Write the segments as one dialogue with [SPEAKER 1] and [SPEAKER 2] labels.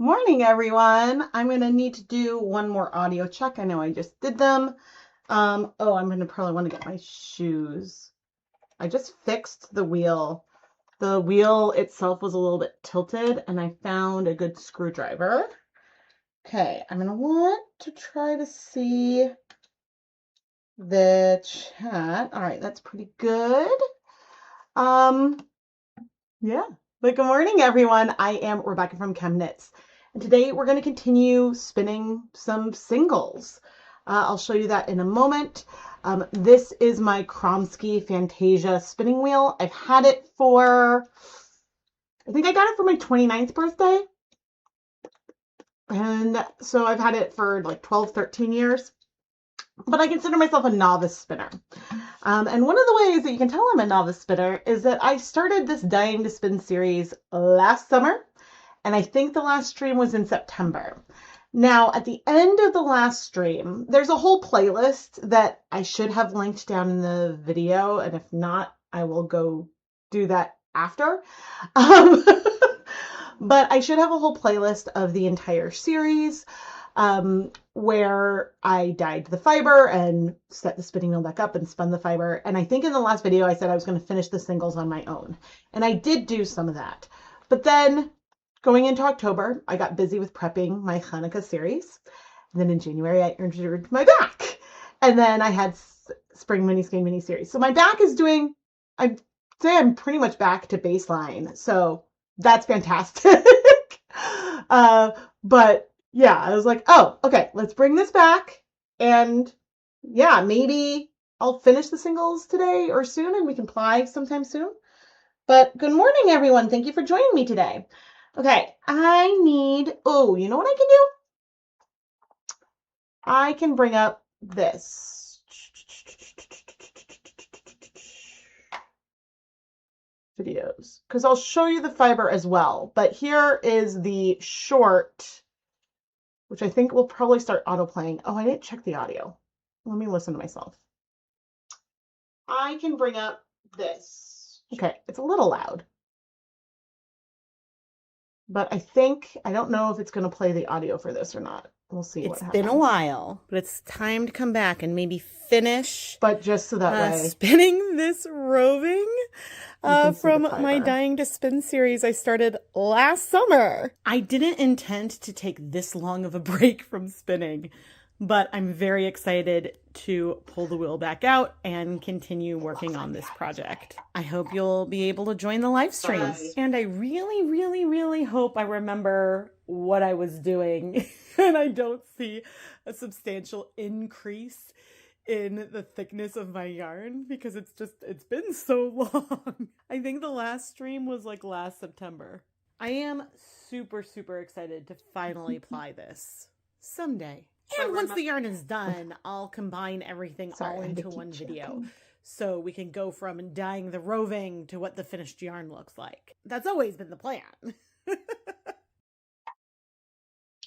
[SPEAKER 1] Morning, everyone. I'm going to need to do one more audio check. I know I just did them. Oh, I'm going to probably want to get my shoes. I just fixed the wheel. The wheel itself was a little bit tilted, and I found a good screwdriver. Okay, I'm going to want to try to see the chat. All right, that's pretty good. Yeah. But good morning, everyone. I am Rebecca from ChemKnits. And today we're going to continue spinning some singles. I'll show you that in a moment. This is my Kromsky Fantasia spinning wheel. I've had it for, I think I got it for my 29th birthday. And so I've had it for like 12, 13 years. But I consider myself a novice spinner. And one of the ways that you can tell I'm a novice spinner is that I started this Dying to Spin series last summer, and I think the last stream was in September. Now, at the end of the last stream, there's a whole playlist that I should have linked down in the video, and if not, I will go do that after. But I should have a whole playlist of the entire series. Where I dyed the fiber and set the spinning wheel back up and spun the fiber. And I think in the last video I said I was going to finish the singles on my own. And I did do some of that. But then going into October, I got busy with prepping my Hanukkah series. And then in January, I injured my back. And then I had Spring Mini Skein Mini series. So my back is doing, I'd say I'm pretty much back to baseline. So that's fantastic. But yeah, I was like, oh, okay, let's bring this back. And yeah, maybe I'll finish the singles today or soon and we can fly sometime soon. But good morning, everyone. Thank you for joining me today. Okay, I need, oh, you know what I can do? I can bring up this. Videos, because I'll show you the fiber as well. But here is the short, which I think will probably start auto-playing. Oh, I didn't check the audio. Let me listen to myself. I can bring up this. Okay, it's a little loud. But I don't know if it's going to play the audio for this or not. We'll see what happens.
[SPEAKER 2] It's been a while, but it's time to come back and maybe finish.
[SPEAKER 1] But just so that way.
[SPEAKER 2] Spinning this roving from my Dying to Spin series I started last summer. I didn't intend to take this long of a break from spinning, but I'm very excited to pull the wheel back out and continue working on this project. I hope you'll be able to join the live streams. And I really, really, really hope I remember what I was doing and I don't see a substantial increase in the thickness of my yarn because it's been so long. I think the last stream was like last September. I am super, super excited to finally apply this someday. And once the yarn is done, I'll combine everything all into one video. So we can go from dyeing the roving to what the finished yarn looks like. That's always been the plan.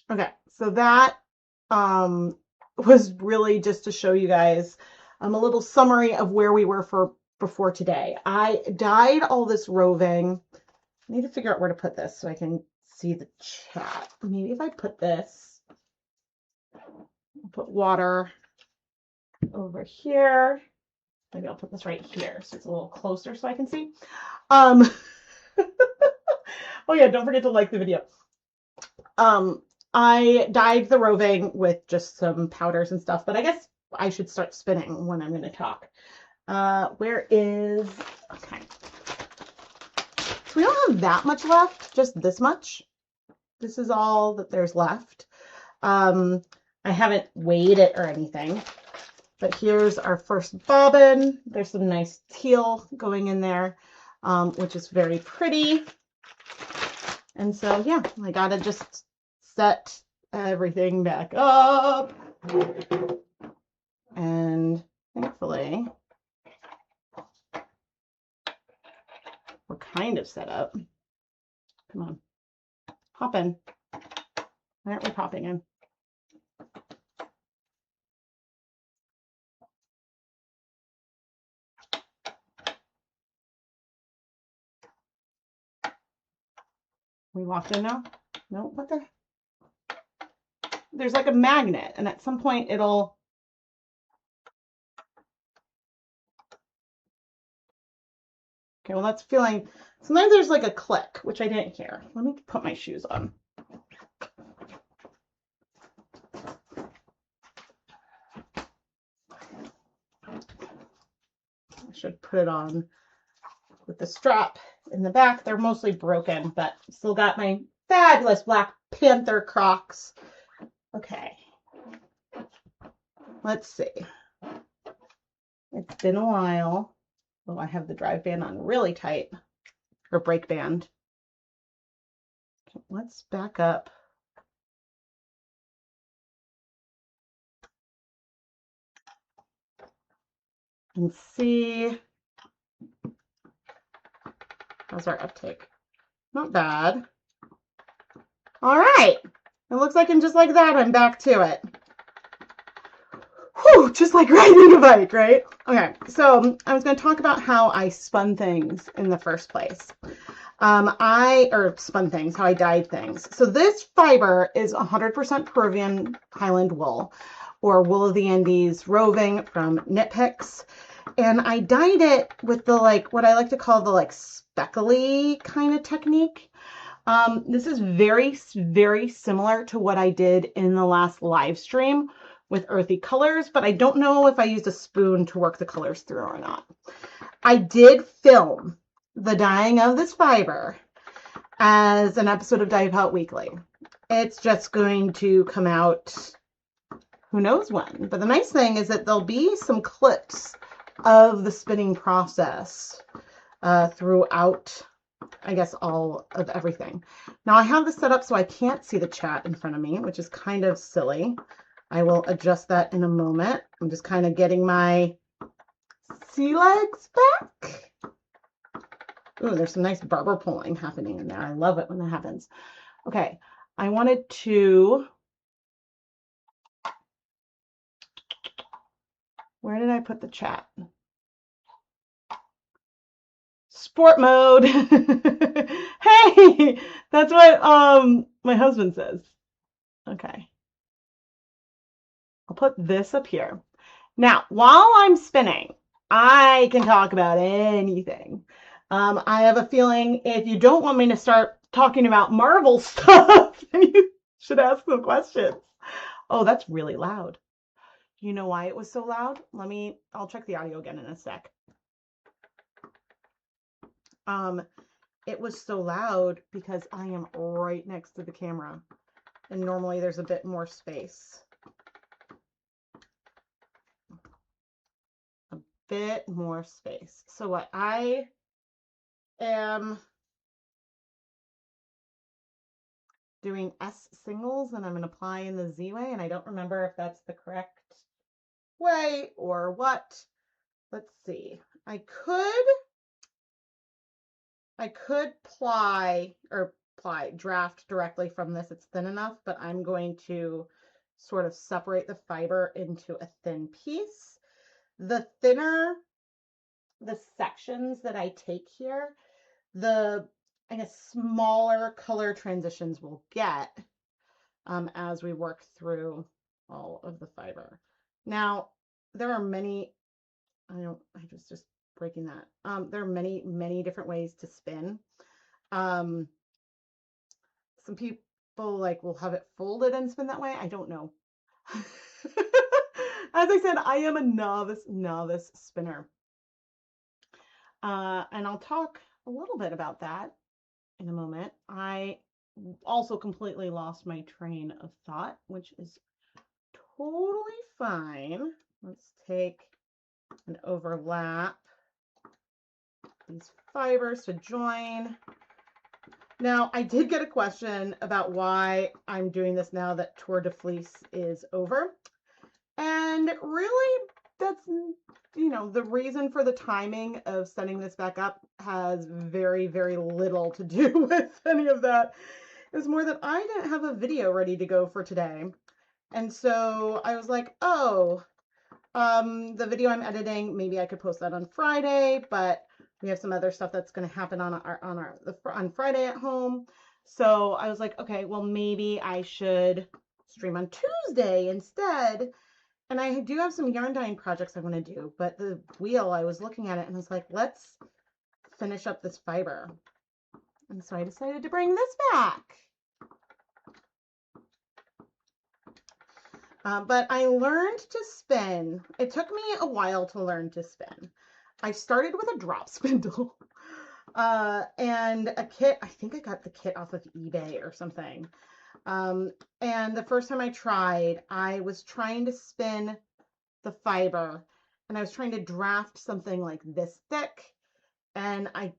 [SPEAKER 1] Okay, so that was really just to show you guys a little summary of where we were before today. I dyed all this roving. I need to figure out where to put this so I can see the chat. Maybe if I put this, I'll put water over here. Maybe I'll put this right here so it's a little closer so I can see. Oh yeah, don't forget to like the video. I dyed the roving with just some powders and stuff, but I guess I should start spinning when I'm going to talk. Okay. So we don't have that much left, just this much. This is all that there's left. I haven't weighed it or anything, but here's our first bobbin. There's some nice teal going in there, which is very pretty. And so, yeah, I gotta just set everything back up. And thankfully, we're kind of set up. Come on, hop in. Why aren't we popping in? We walked in now? No, what the? there's like a magnet, and at some point it'll, okay, well that's feeling, sometimes there's like a click, which I didn't hear. Let me put my shoes on. I should put it on with the strap in the back. They're mostly broken, but still got my fabulous Black Panther Crocs. Okay. Let's see. It's been a while. Oh, I have the drive band on really tight, or brake band. Okay, let's back up. And see. How's our uptake? Not bad. All right. It looks like, and just like that, I'm back to it. Whew, just like riding a bike, right? Okay, so I was going to talk about how I spun things in the first place. How I dyed things. So this fiber is 100% Peruvian Highland wool, or wool of the Andes roving from Knit Picks. And I dyed it with the, like, what I like to call the, like, speckly kind of technique. This is very, very similar to what I did in the last live stream with earthy colors, but I don't know if I used a spoon to work the colors through or not. I did film the dyeing of this fiber as an episode of Dye Pot Weekly. It's just going to come out who knows when. But the nice thing is that there'll be some clips of the spinning process throughout, I guess, all of everything. Now I have this set up so I can't see the chat in front of me, which is kind of silly. I will adjust that in a moment. I'm just kind of getting my sea legs back. Ooh, there's some nice barber pulling happening in there. I love it when that happens. Okay, I wanted to, where did I put the chat? Sport mode. Hey, that's what my husband says. Okay. I'll put this up here. Now, while I'm spinning, I can talk about anything. I have a feeling if you don't want me to start talking about Marvel stuff, then you should ask some questions. Oh, that's really loud. You know why it was so loud? I'll check the audio again in a sec. It was so loud because I am right next to the camera, and normally there's a bit more space. A bit more space. So what I am doing S singles, and I'm going to apply in the Z way, and I don't remember if that's the correct way or what. Let's see. I could draft directly from this. It's thin enough, but I'm going to sort of separate the fiber into a thin piece. The thinner the sections that I take here, the, I guess, smaller color transitions we'll get as we work through all of the fiber. Now, there are many, I was just breaking that. There are many, many different ways to spin. Some people will have it folded and spin that way. I don't know. As I said, I am a novice spinner. And I'll talk a little bit about that in a moment. I also completely lost my train of thought, which is totally fine. Let's take and overlap these fibers to join. Now, I did get a question about why I'm doing this now that Tour de Fleece is over. And really, that's, the reason for the timing of setting this back up has very, very little to do with any of that. It was more that I didn't have a video ready to go for today. And so I was like, oh, the video I'm editing, maybe I could post that on Friday, but we have some other stuff that's going to happen on Friday at home. So I was like, okay, well, maybe I should stream on Tuesday instead. And I do have some yarn dyeing projects I want to do, but the wheel, I was looking at it and I was like, let's finish up this fiber. And so I decided to bring this back. But I learned to spin. It took me a while to learn to spin. I started with a drop spindle and a kit. I think I got the kit off of eBay or something. And the first time I tried, I was trying to spin the fiber and I was trying to draft something like this thick, and I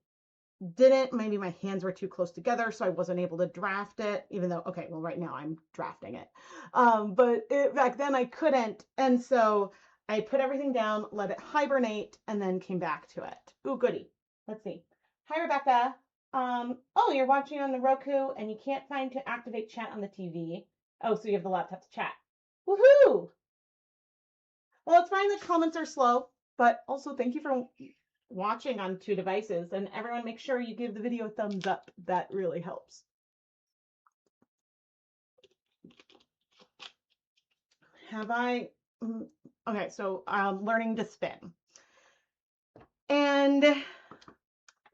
[SPEAKER 1] didn't. Maybe my hands were too close together, so I wasn't able to draft it, even though, okay, well, right now I'm drafting it. But back then I couldn't. And so I put everything down, let it hibernate, and then came back to it. Ooh, goody. Let's see. Hi, Rebecca. Oh, you're watching on the Roku and you can't find to activate chat on the TV. Oh, so you have the laptop to chat. Woohoo! Well, it's fine that comments are slow, but also thank you for watching on 2 devices, and everyone make sure you give the video a thumbs up. That really helps. Have I? Okay, so learning to spin. And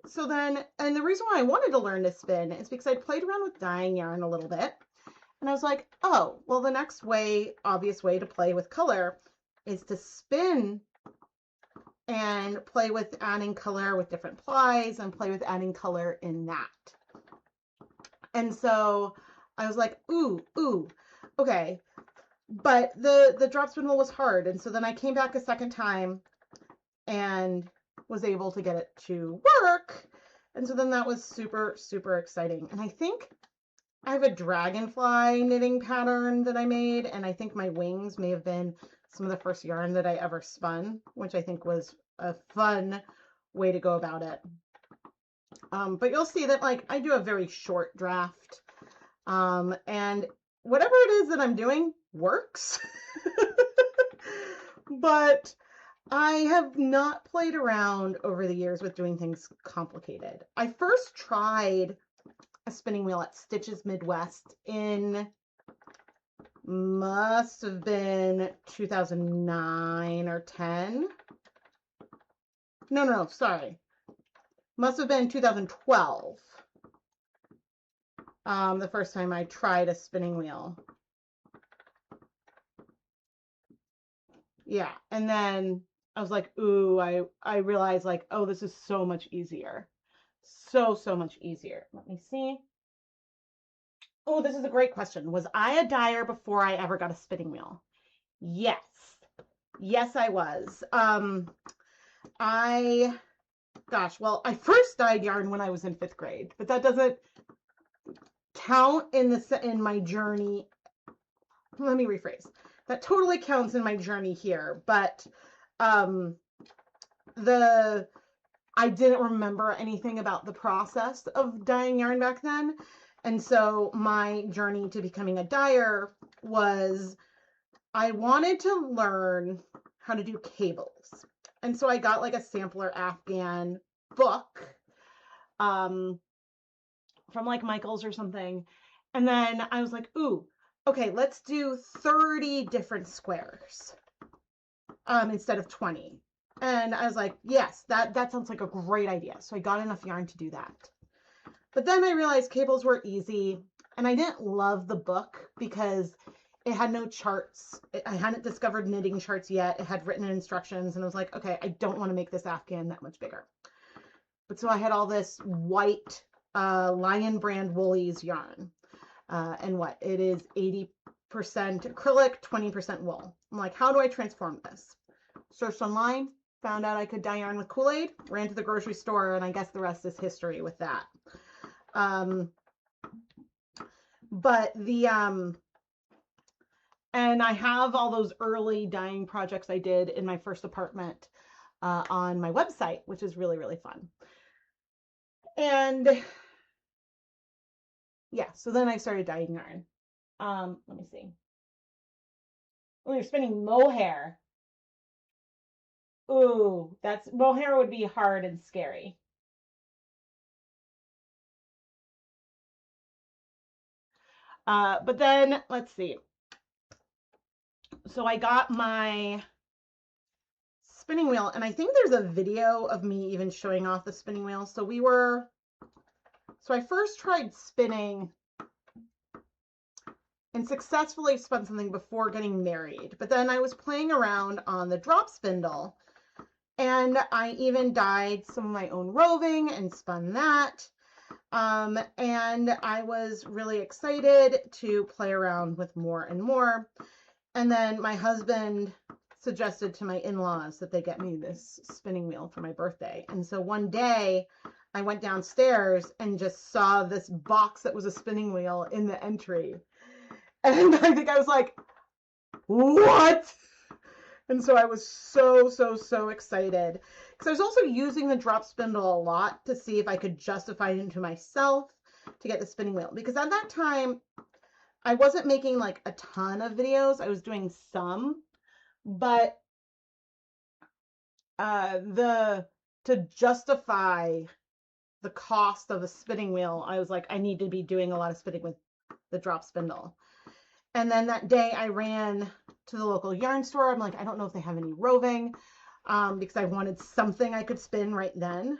[SPEAKER 1] so then, and the reason why I wanted to learn to spin is because I played around with dyeing yarn a little bit, and I was like, oh, well, the next obvious way to play with color is to spin and play with adding color with different plies and play with adding color in that. And so I was like, ooh, okay. But the drop spindle was hard. And so then I came back a second time and was able to get it to work. And so then that was super, super exciting. And I think I have a dragonfly knitting pattern that I made. And I think my wings may have been some of the first yarn that I ever spun, which I think was a fun way to go about it. But you'll see that, like, I do a very short draft. And whatever it is that I'm doing works. But I have not played around over the years with doing things complicated. I first tried a spinning wheel at Stitches Midwest in, must have been 2009 or 10. No, sorry. Must have been 2012. The first time I tried a spinning wheel. Yeah, and then I was like, ooh, I realized, like, oh, this is so much easier. So much easier. Let me see. Oh, this is a great question. Was I a dyer before I ever got a spinning wheel? Yes. Yes, I was. Gosh, well, I first dyed yarn when I was in 5th grade, but that doesn't count in my journey. Let me rephrase. That totally counts in my journey here, but I didn't remember anything about the process of dyeing yarn back then. And so my journey to becoming a dyer was, I wanted to learn how to do cables. And so I got like a sampler Afghan book from like Michael's or something. And then I was like, ooh, okay, let's do 30 different squares instead of 20. And I was like, yes, that sounds like a great idea. So I got enough yarn to do that. But then I realized cables were easy, and I didn't love the book because it had no charts. I hadn't discovered knitting charts yet. It had written instructions, and I was like, okay, I don't want to make this Afghan that much bigger. But so I had all this white Lion brand Woolies yarn. And what? It is 80% acrylic, 20% wool. I'm like, how do I transform this? Searched online, found out I could dye yarn with Kool-Aid, ran to the grocery store, and I guess the rest is history with that. But and I have all those early dyeing projects I did in my first apartment on my website, which is really, really fun. And yeah, so then I started dyeing yarn. Let me see. Oh, you're spinning mohair. Ooh, mohair would be hard and scary. But then let's see. So I got my spinning wheel, and I think there's a video of me even showing off the spinning wheel. So I first tried spinning and successfully spun something before getting married, but then I was playing around on the drop spindle, and I even dyed some of my own roving and spun that. And I was really excited to play around with more and more. And then my husband suggested to my in-laws that they get me this spinning wheel for my birthday. And so one day I went downstairs and just saw this box that was a spinning wheel in the entry. And I think I was like, what? And so I was so excited, because I was also using the drop spindle a lot to see if I could justify it to myself to get the spinning wheel. Because at that time, I wasn't making like a ton of videos. I was doing some, but to justify the cost of a spinning wheel, I was like, I need to be doing a lot of spinning with the drop spindle. And then that day I ran to the local yarn store. I'm like, I don't know if they have any roving, because I wanted something I could spin right then.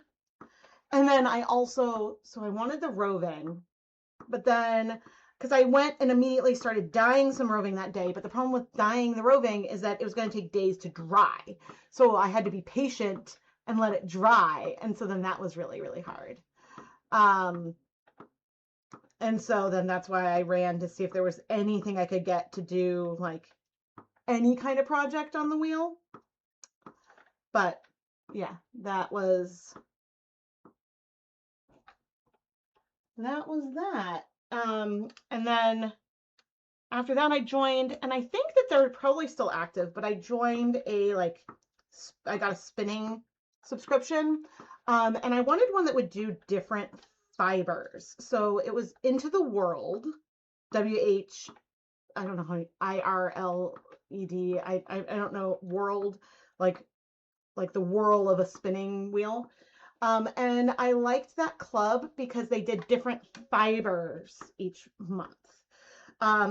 [SPEAKER 1] And then I wanted the roving, but then, because I went and immediately started dyeing some roving that day. But the problem with dyeing the roving is that it was going to take days to dry. So I had to be patient and let it dry. And so then that was really hard. And so then that's why I ran to see if there was anything I could get to do like any kind of project on the wheel. But yeah, that was that. And then after that I joined, and I think that they're probably still active, but I joined I got a spinning subscription. And I wanted one that would do different fibers. So it was Into the World, WH, I don't know how, IRLED, I don't know, world, like the whirl of a spinning wheel. And I liked that club because they did different fibers each month.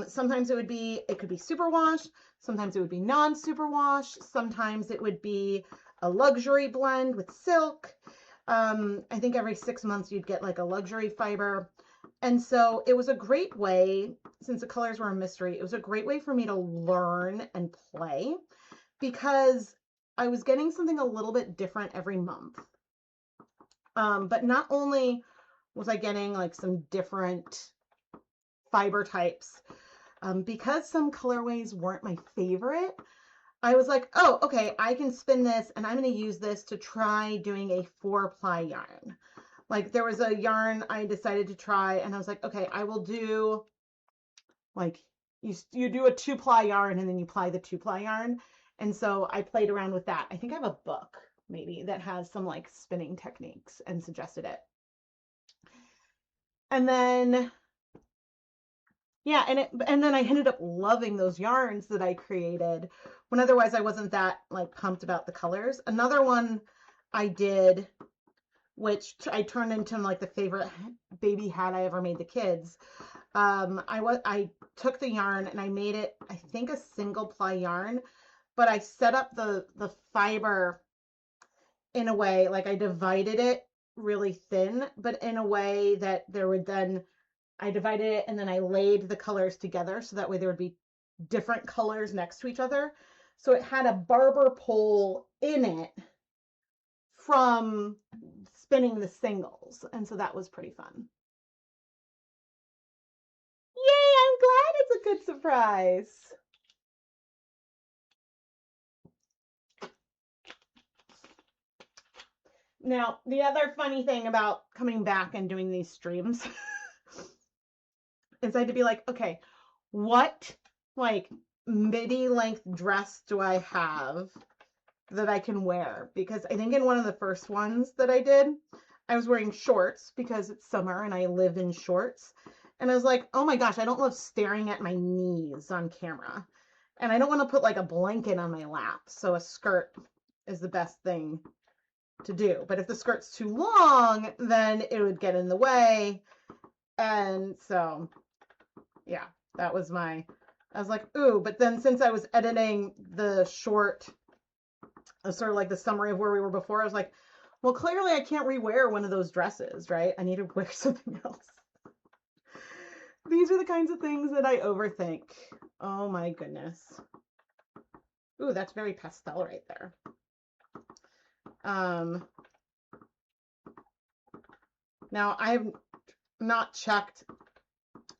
[SPEAKER 1] Sometimes it could be superwash. Sometimes it would be non-superwash. Sometimes it would be a luxury blend with silk. I think every 6 months you'd get like a luxury fiber. And so it was a great way, since the colors were a mystery, it was a great way for me to learn and play, because I was getting something a little bit different every month. But not only was I getting like some different fiber types, because some colorways weren't my favorite, I was like, oh, okay, I can spin this, and I'm going to use this to try doing a 4-ply yarn. Like there was a yarn I decided to try, and I was like, okay, I will do like, you do a 2-ply yarn and then you ply the 2-ply yarn. And so I played around with that. I think I have a book maybe that has some like spinning techniques and suggested it. And then yeah, and then I ended up loving those yarns that I created, when otherwise I wasn't that like pumped about the colors. Another one I did, which I turned into like the favorite baby hat I ever made the kids. I took the yarn and I made it, I think, a 1-ply yarn, but I set up the fiber in a way, like I divided it really thin, but in a way that I divided it and then I laid the colors together, so that way there would be different colors next to each other. So it had a barber pole in it from spinning the singles. And so that was pretty fun. Yay, I'm glad it's a good surprise. Now, the other funny thing about coming back and doing these streams is I had to be like, okay, what like midi length dress do I have that I can wear? Because I think in one of the first ones that I did, I was wearing shorts because it's summer and I live in shorts. And I was like, oh my gosh, I don't love staring at my knees on camera. And I don't want to put like a blanket on my lap. So a skirt is the best thing to do. But if the skirt's too long, then it would get in the way. And so, yeah, that was my I was like, ooh, but then since I was editing the short, sort of like the summary of where we were before, I was like, well, clearly I can't rewear one of those dresses, right? I need to wear something else. These are the kinds of things that I overthink. Oh my goodness. Ooh, that's very pastel right there. Now I have not checked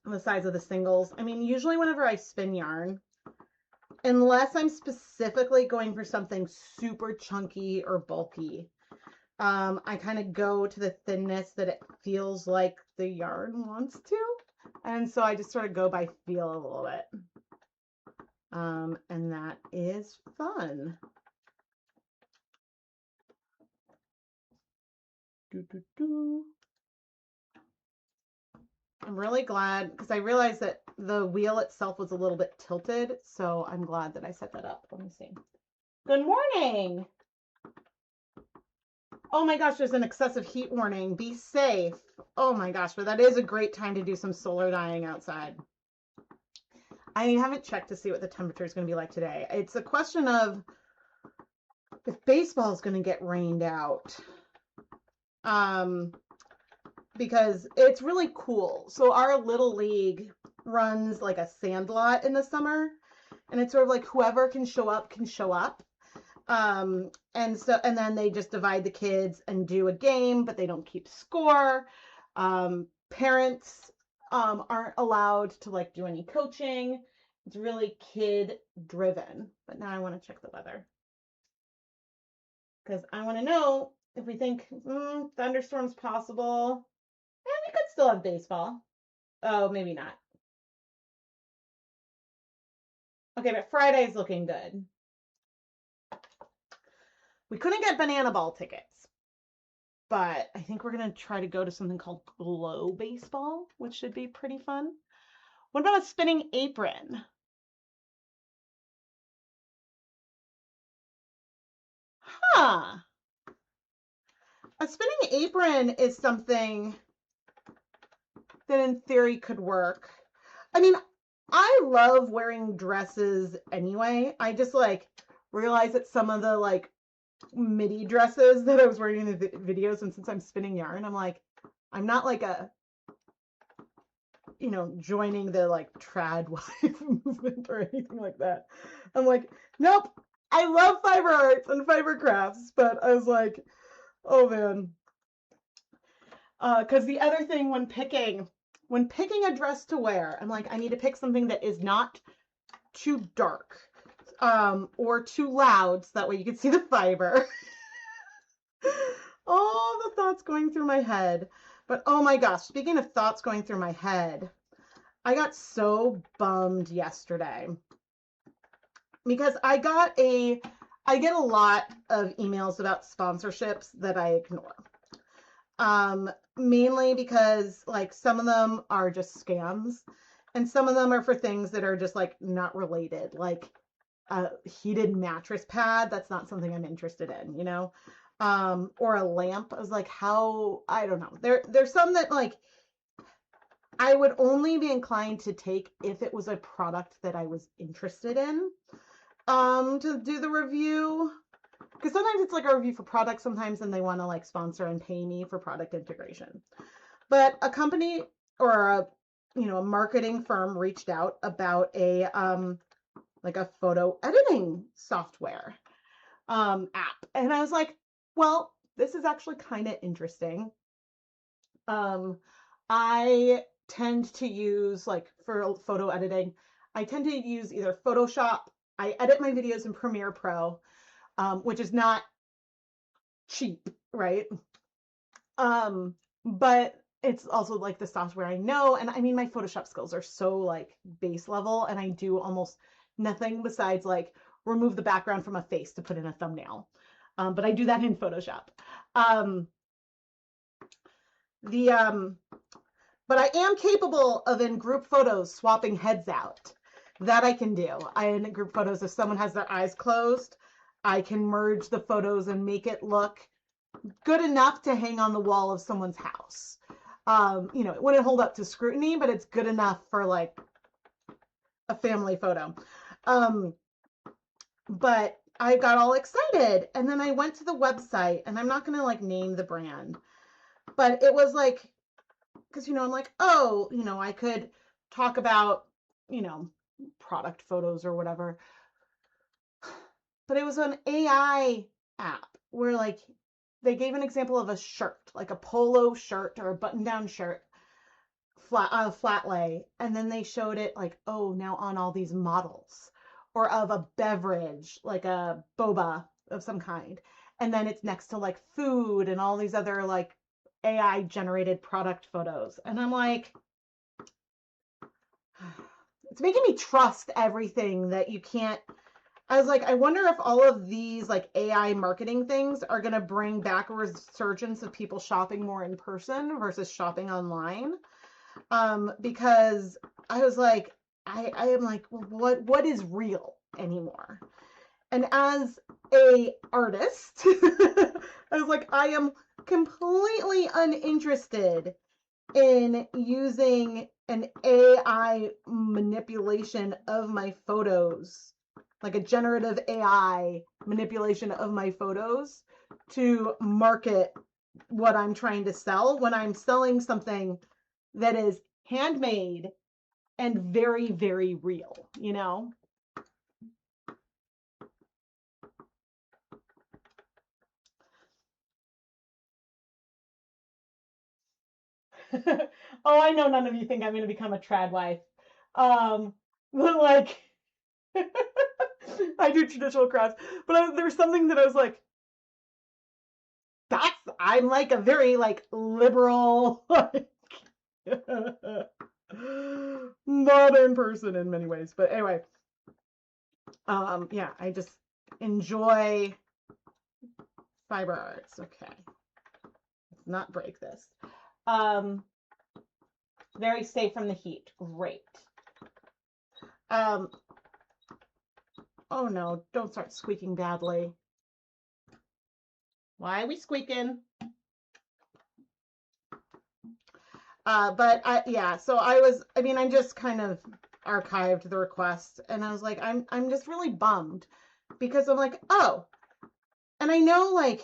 [SPEAKER 1] the size of the singles. I mean, usually whenever I spin yarn, unless I'm specifically going for something super chunky or bulky, I kind of go to the thinness that it feels like the yarn wants to. And so I just sort of go by feel a little bit. And that is fun. I'm really glad because I realized that the wheel itself was a little bit tilted. So I'm glad that I set that up. Let me see. Good morning. Oh my gosh, there's an excessive heat warning. Be safe. Oh my gosh, but that is a great time to do some solar dyeing outside. I haven't checked to see what the temperature is going to be like today. It's a question of if baseball is going to get rained out. Because it's really cool. So our little league runs like a sand lot in the summer, and it's sort of like whoever can show up can show up. And then they just divide the kids and do a game, but they don't keep score. Parents aren't allowed to like do any coaching. It's really kid driven. But now I want to check the weather because I want to know if we think thunderstorms possible. And we could still have baseball. Oh, maybe not. Okay, but Friday's looking good. We couldn't get banana ball tickets, but I think we're going to try to go to something called Glow Baseball, which should be pretty fun. What about a spinning apron? Huh. A spinning apron is something that in theory could work. I mean, I love wearing dresses anyway. I just like realized that some of the like midi dresses that I was wearing in the videos, and since I'm spinning yarn, I'm like, I'm not like a, joining the like trad wife movement or anything like that. I'm like, nope, I love fiber arts and fiber crafts, but I was like, oh man. Because the other thing when picking a dress to wear, I'm like, I need to pick something that is not too dark or too loud, so that way you can see the fiber. All the thoughts going through my head. But oh my gosh, speaking of thoughts going through my head, I got so bummed yesterday because I get a lot of emails about sponsorships that I ignore. Mainly because like some of them are just scams and some of them are for things that are just like not related, like a heated mattress pad. That's not something I'm interested in, or a lamp. I was like, I don't know. There's some that like I would only be inclined to take if it was a product that I was interested in, to do the review. Because sometimes it's like a review for products, sometimes then they want to like sponsor and pay me for product integration. But a company or a marketing firm reached out about a like a photo editing software app. And I was like, well, this is actually kind of interesting. I tend to use, like, for photo editing, I tend to use either Photoshop. I edit my videos in Premiere Pro, which is not cheap, right? But it's also like the software I know. And I mean, my Photoshop skills are so like base level, and I do almost nothing besides like remove the background from a face to put in a thumbnail. But I do that in Photoshop. But I am capable of in group photos swapping heads out. That I can do. In group photos, if someone has their eyes closed, I can merge the photos and make it look good enough to hang on the wall of someone's house. It wouldn't hold up to scrutiny, but it's good enough for like a family photo. But I got all excited, and then I went to the website, and I'm not going to like name the brand, but it was like, because, I'm like, oh, I could talk about, you know, product photos or whatever. But it was an AI app where like they gave an example of a shirt, like a polo shirt or a button-down shirt, flat lay, and then they showed it like, oh, now on all these models, or of a beverage, like a boba of some kind, and then it's next to like food and all these other like AI generated product photos, and I'm like, it's making me trust everything that you can't. I was like, I wonder if all of these like AI marketing things are going to bring back a resurgence of people shopping more in person versus shopping online. Because I was like, I am like, well, what is real anymore? And as a artist, I was like, I am completely uninterested in using an AI manipulation of my photos, like a generative AI manipulation of my photos to market what I'm trying to sell, when I'm selling something that is handmade and very, very real. Oh, I know none of you think I'm going to become a trad wife. But like, I do traditional crafts, but there's something that I was like, I'm like a very like liberal, like, modern person in many ways. But anyway, yeah, I just enjoy fiber arts. Okay, let's not break this. Very safe from the heat. Great. Oh no, don't start squeaking badly. Why are we squeaking? But yeah, so I'm just kind of archived the request, and I was like, I'm just really bummed, because I'm like, oh, and I know like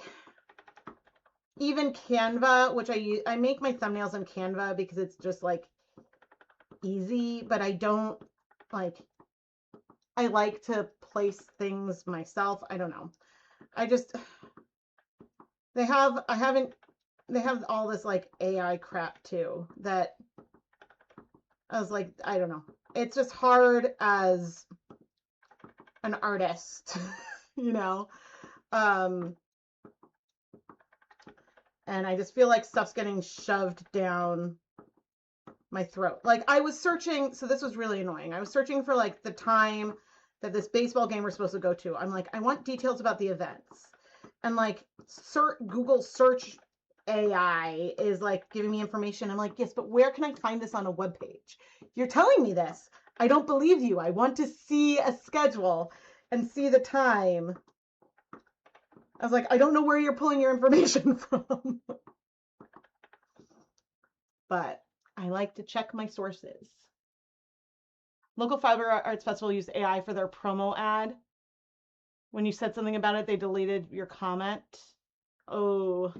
[SPEAKER 1] even Canva, which I make my thumbnails in Canva because it's just like easy, but I don't like, I like to place things myself. I don't know. They have all this like AI crap too, that I was like, I don't know. It's just hard as an artist, you know? And I just feel like stuff's getting shoved down my throat. Like I was searching, so this was really annoying. I was searching for like the time that this baseball game we're supposed to go to. I'm like, I want details about the events. And like Google search AI is like giving me information. I'm like, yes, but where can I find this on a web page? You're telling me this. I don't believe you. I want to see a schedule and see the time. I was like, I don't know where you're pulling your information from. But I like to check my sources. Local Fiber Arts Festival used AI for their promo ad. When you said something about it, they deleted your comment. Oh.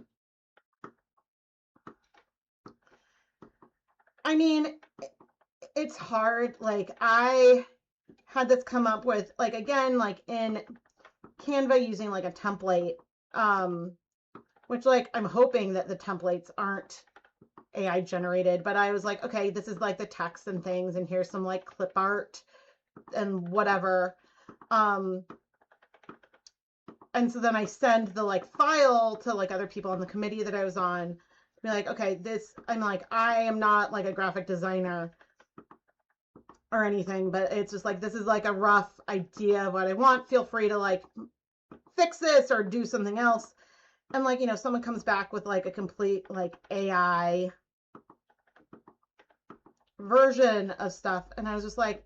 [SPEAKER 1] I mean, it's hard. Like I had this come up with, like, again, like in Canva using like a template, which like I'm hoping that the templates aren't AI generated, but I was like, okay, this is like the text and things, and here's some like clip art and whatever. And so then I send the like file to like other people on the committee that I was on to be like, okay, I'm like, I am not like a graphic designer or anything, but it's just like, this is like a rough idea of what I want. Feel free to like fix this or do something else. And like, someone comes back with like a complete like AI version of stuff. And I was just like,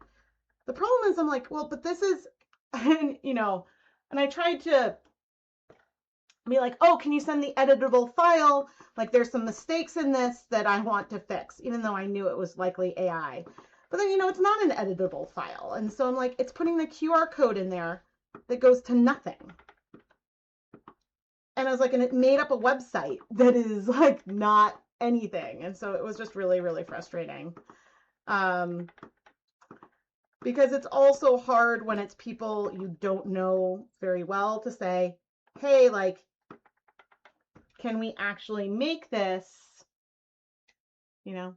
[SPEAKER 1] the problem is, I'm like, well, but this is, and and I tried to be like, oh, can you send the editable file? Like there's some mistakes in this that I want to fix, even though I knew it was likely AI. But then, it's not an editable file. And so I'm like, it's putting the QR code in there that goes to nothing. And I was like, and it made up a website that is like not anything. And so it was just really, really frustrating. Because it's also hard when it's people you don't know very well to say, hey, like, can we actually make this? Yeah.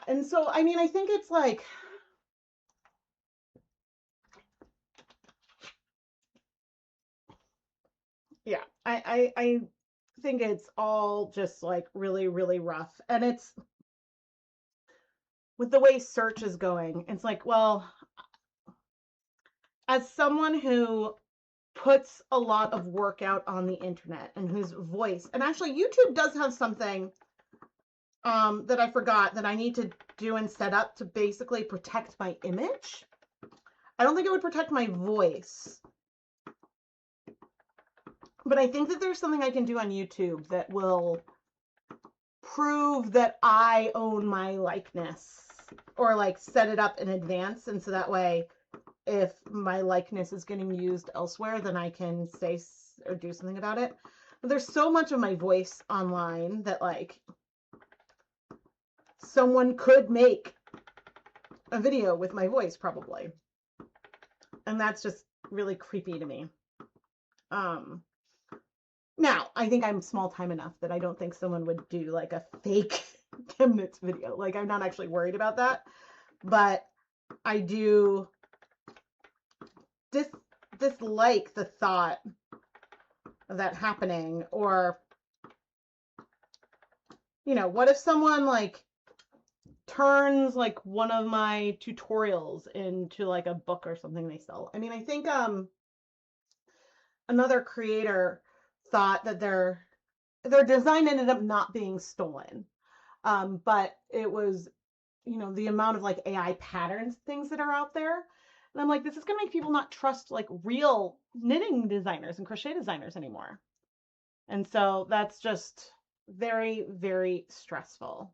[SPEAKER 1] And so, I mean, I think it's like, yeah, I think it's all just like really, really rough. And it's with the way search is going, it's like, well, as someone who puts a lot of work out on the internet and whose voice, and actually YouTube does have something that I forgot that I need to do and set up to basically protect my image. I don't think it would protect my voice, but I think that there's something I can do on YouTube that will prove that I own my likeness, or like set it up in advance. And so that way, if my likeness is getting used elsewhere, then I can say or do something about it. But there's so much of my voice online that like someone could make a video with my voice probably. And that's just really creepy to me. Now, I think I'm small time enough that I don't think someone would do like a fake ChemKnits video. Like, I'm not actually worried about that. But I do dislike the thought of that happening. Or, what if someone like turns like one of my tutorials into like a book or something they sell? I mean, I think another creator thought that their design ended up not being stolen, but it was the amount of like AI patterns things that are out there, and I'm like, this is gonna make people not trust like real knitting designers and crochet designers anymore. And so that's just very, very stressful.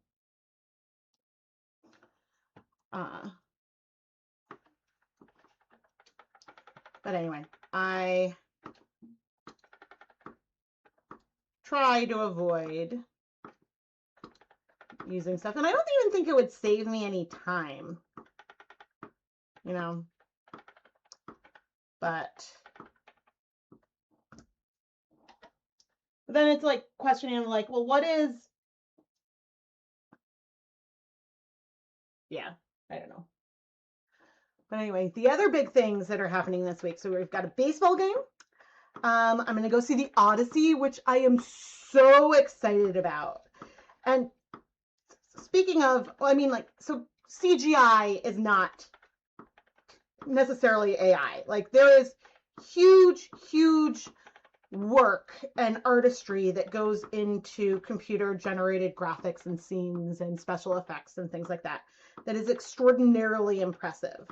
[SPEAKER 1] But anyway, I try to avoid using stuff, and I don't even think it would save me any time, but then it's like questioning like, well, what is, yeah, I don't know. But anyway, the other big things that are happening this week. So we've got a baseball game. I'm going to go see the Odyssey, which I am so excited about. And speaking of, I mean, like, so CGI is not necessarily AI. Like, there is huge, huge work and artistry that goes into computer generated graphics and scenes and special effects and things like that is extraordinarily impressive.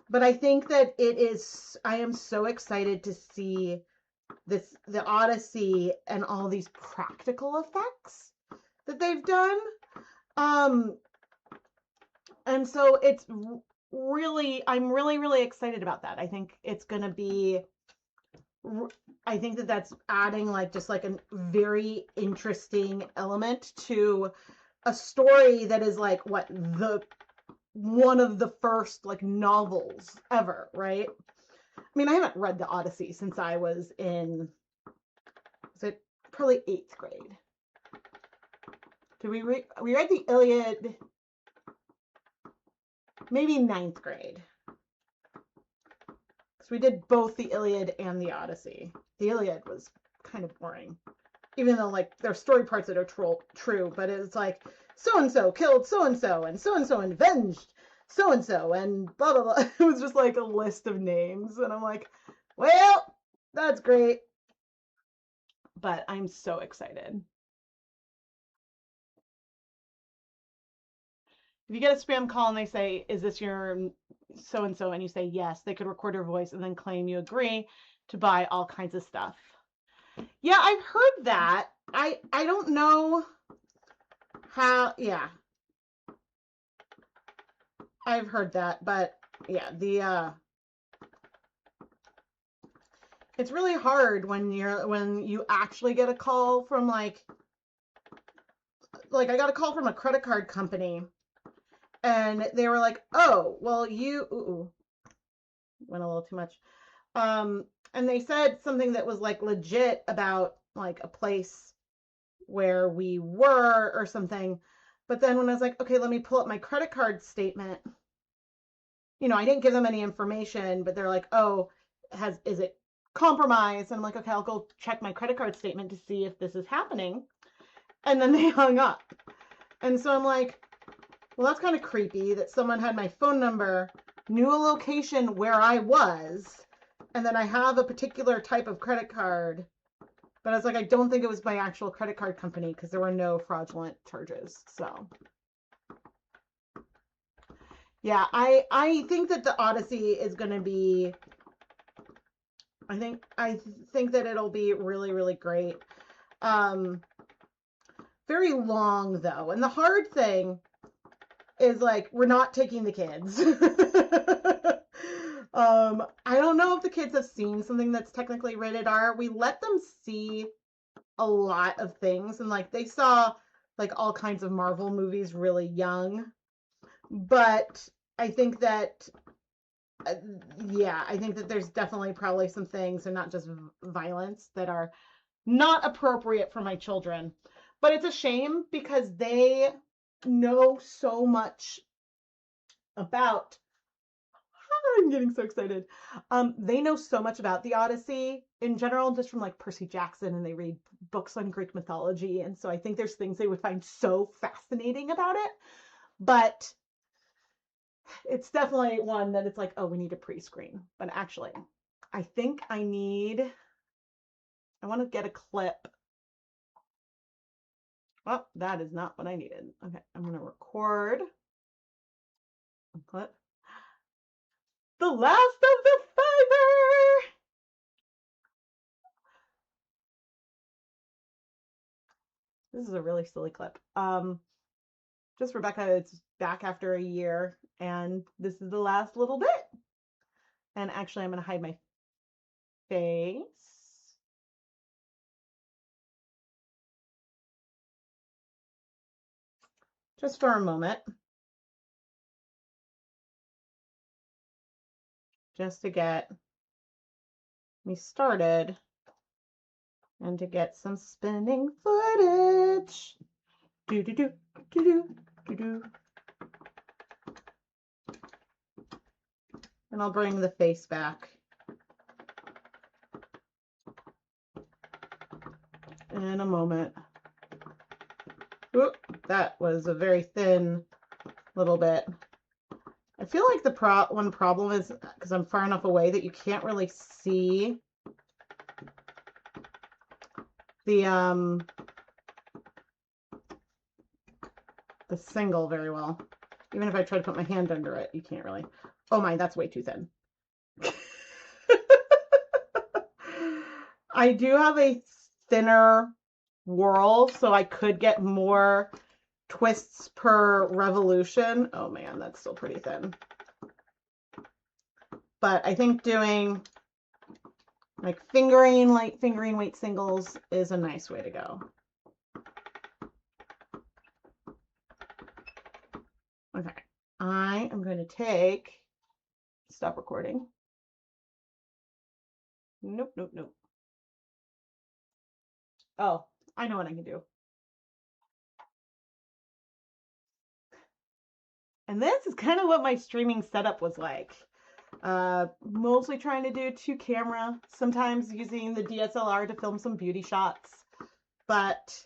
[SPEAKER 1] But I think that I am so excited to see the Odyssey and all these practical effects that they've done. And so it's really, I'm really, really excited about that. I think it's going to be, I think that that's adding like just like a very interesting element to a story that is like one of the first like novels ever, right? I mean, I haven't read the Odyssey since I was in, probably 8th grade. Did we read the Iliad maybe 9th grade? Because we did both the Iliad and the Odyssey. The Iliad was kind of boring, even though like there are story parts that are true, but it's like so-and-so killed so-and-so and avenged so-and-so and blah, blah, blah. It was just like a list of names. And I'm like, well, that's great. But I'm so excited. If you get a spam call and they say, is this your so-and-so? And you say yes, they could record your voice and then claim you agree to buy all kinds of stuff. Yeah, I've heard that. I don't know how, yeah, I've heard that, but yeah, it's really hard when you actually get a call from like I got a call from a credit card company and they were like, "Oh, well went a little too much." Um, and they said something that was like legit about like a place where we were or something. But then when I was like, "Okay, let me pull up my credit card statement." I didn't give them any information, but they're like, "Oh, is it compromised?" And I'm like, "Okay, I'll go check my credit card statement to see if this is happening." And then they hung up. And so I'm like, well, that's kind of creepy that someone had my phone number, knew a location where I was, and then I have a particular type of credit card. But I was like, I don't think it was my actual credit card company because there were no fraudulent charges. So yeah, I think that the Odyssey is going to be, I think that it'll be really, really great. Very long though. And the hard thing is like, we're not taking the kids. I don't know if the kids have seen something that's technically rated R. We let them see a lot of things, and like they saw like all kinds of Marvel movies really young. But I think that yeah, I think that there's definitely probably some things, and not just violence, that are not appropriate for my children. But it's a shame because they know so much about, I'm getting so excited. They know so much about the Odyssey in general, just from like Percy Jackson, and they read books on Greek mythology. And so I think there's things they would find so fascinating about it. But it's definitely one that it's like, oh, we need a pre-screen. But actually, I think I want to get a clip. Oh, that is not what I needed. Okay, I'm going to record a clip. The Last of the Fiver! This is a really silly clip. Just Rebecca, it's back after a year, and this is the last little bit. And actually, I'm going to hide my face. Just for a moment. Just to get me started and to get some spinning footage. Do do do do do do do. And I'll bring the face back in a moment. Oop, that was a very thin little bit. I feel like the one problem is because I'm far enough away that you can't really see the single very well. Even if I try to put my hand under it, you can't really. Oh my, that's way too thin. I do have a thinner whorl, so I could get more twists per revolution. Oh man, that's still pretty thin. But I think doing like light fingering weight singles is a nice way to go. Okay, I am going to stop recording. Nope, nope, nope. Oh, I know what I can do. And this is kind of what my streaming setup was like. Mostly trying to do 2-camera, sometimes using the DSLR to film some beauty shots, but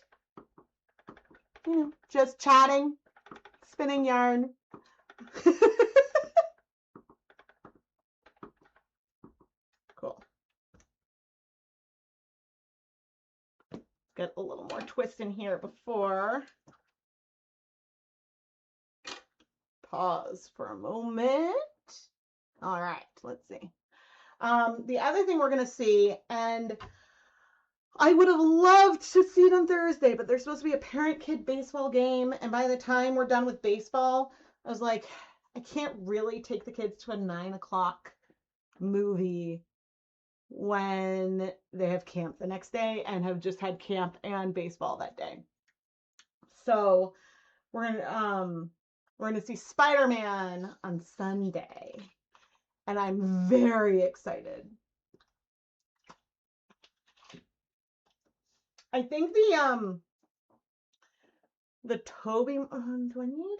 [SPEAKER 1] just chatting, spinning yarn. Cool. Get a little more twist in here before. Pause for a moment. All right, let's see. The other thing we're going to see, and I would have loved to see it on Thursday, but there's supposed to be a parent-kid baseball game, and by the time we're done with baseball, I was like, I can't really take the kids to a 9 o'clock movie when they have camp the next day and have just had camp and baseball that day. So we're gonna see Spider-Man on Sunday, and I'm very excited. I think the Toby do I need?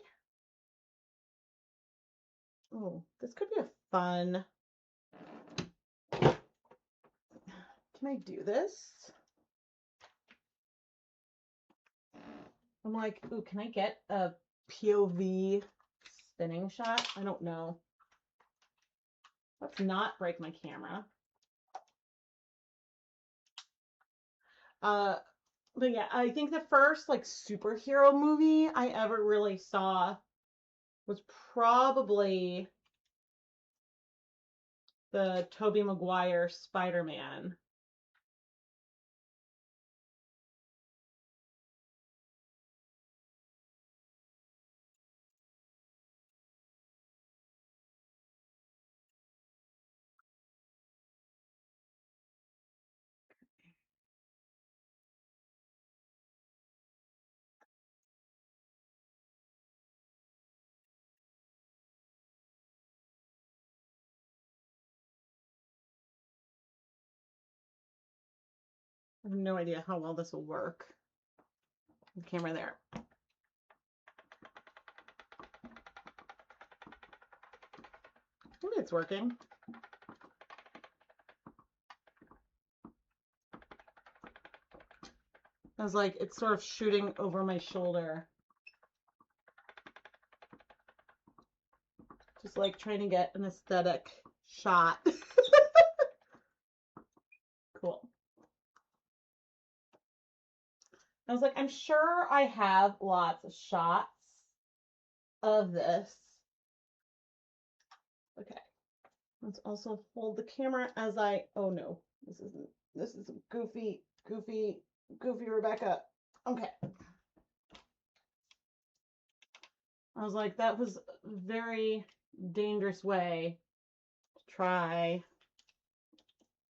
[SPEAKER 1] Oh, this could be a fun. Can I do this? I'm like, ooh, can I get a POV spinning shot? I don't know. Let's not break my camera. But yeah, I think the first like superhero movie I ever really saw was probably the Tobey Maguire Spider-Man. I have no idea how well this will work. The camera there. Maybe it's working. I was like, it's sort of shooting over my shoulder. Just like trying to get an aesthetic shot. Cool. I was like, I'm sure I have lots of shots of this. Okay. Let's also hold the camera as oh no, this is goofy Rebecca. Okay. I was like, that was a very dangerous way to try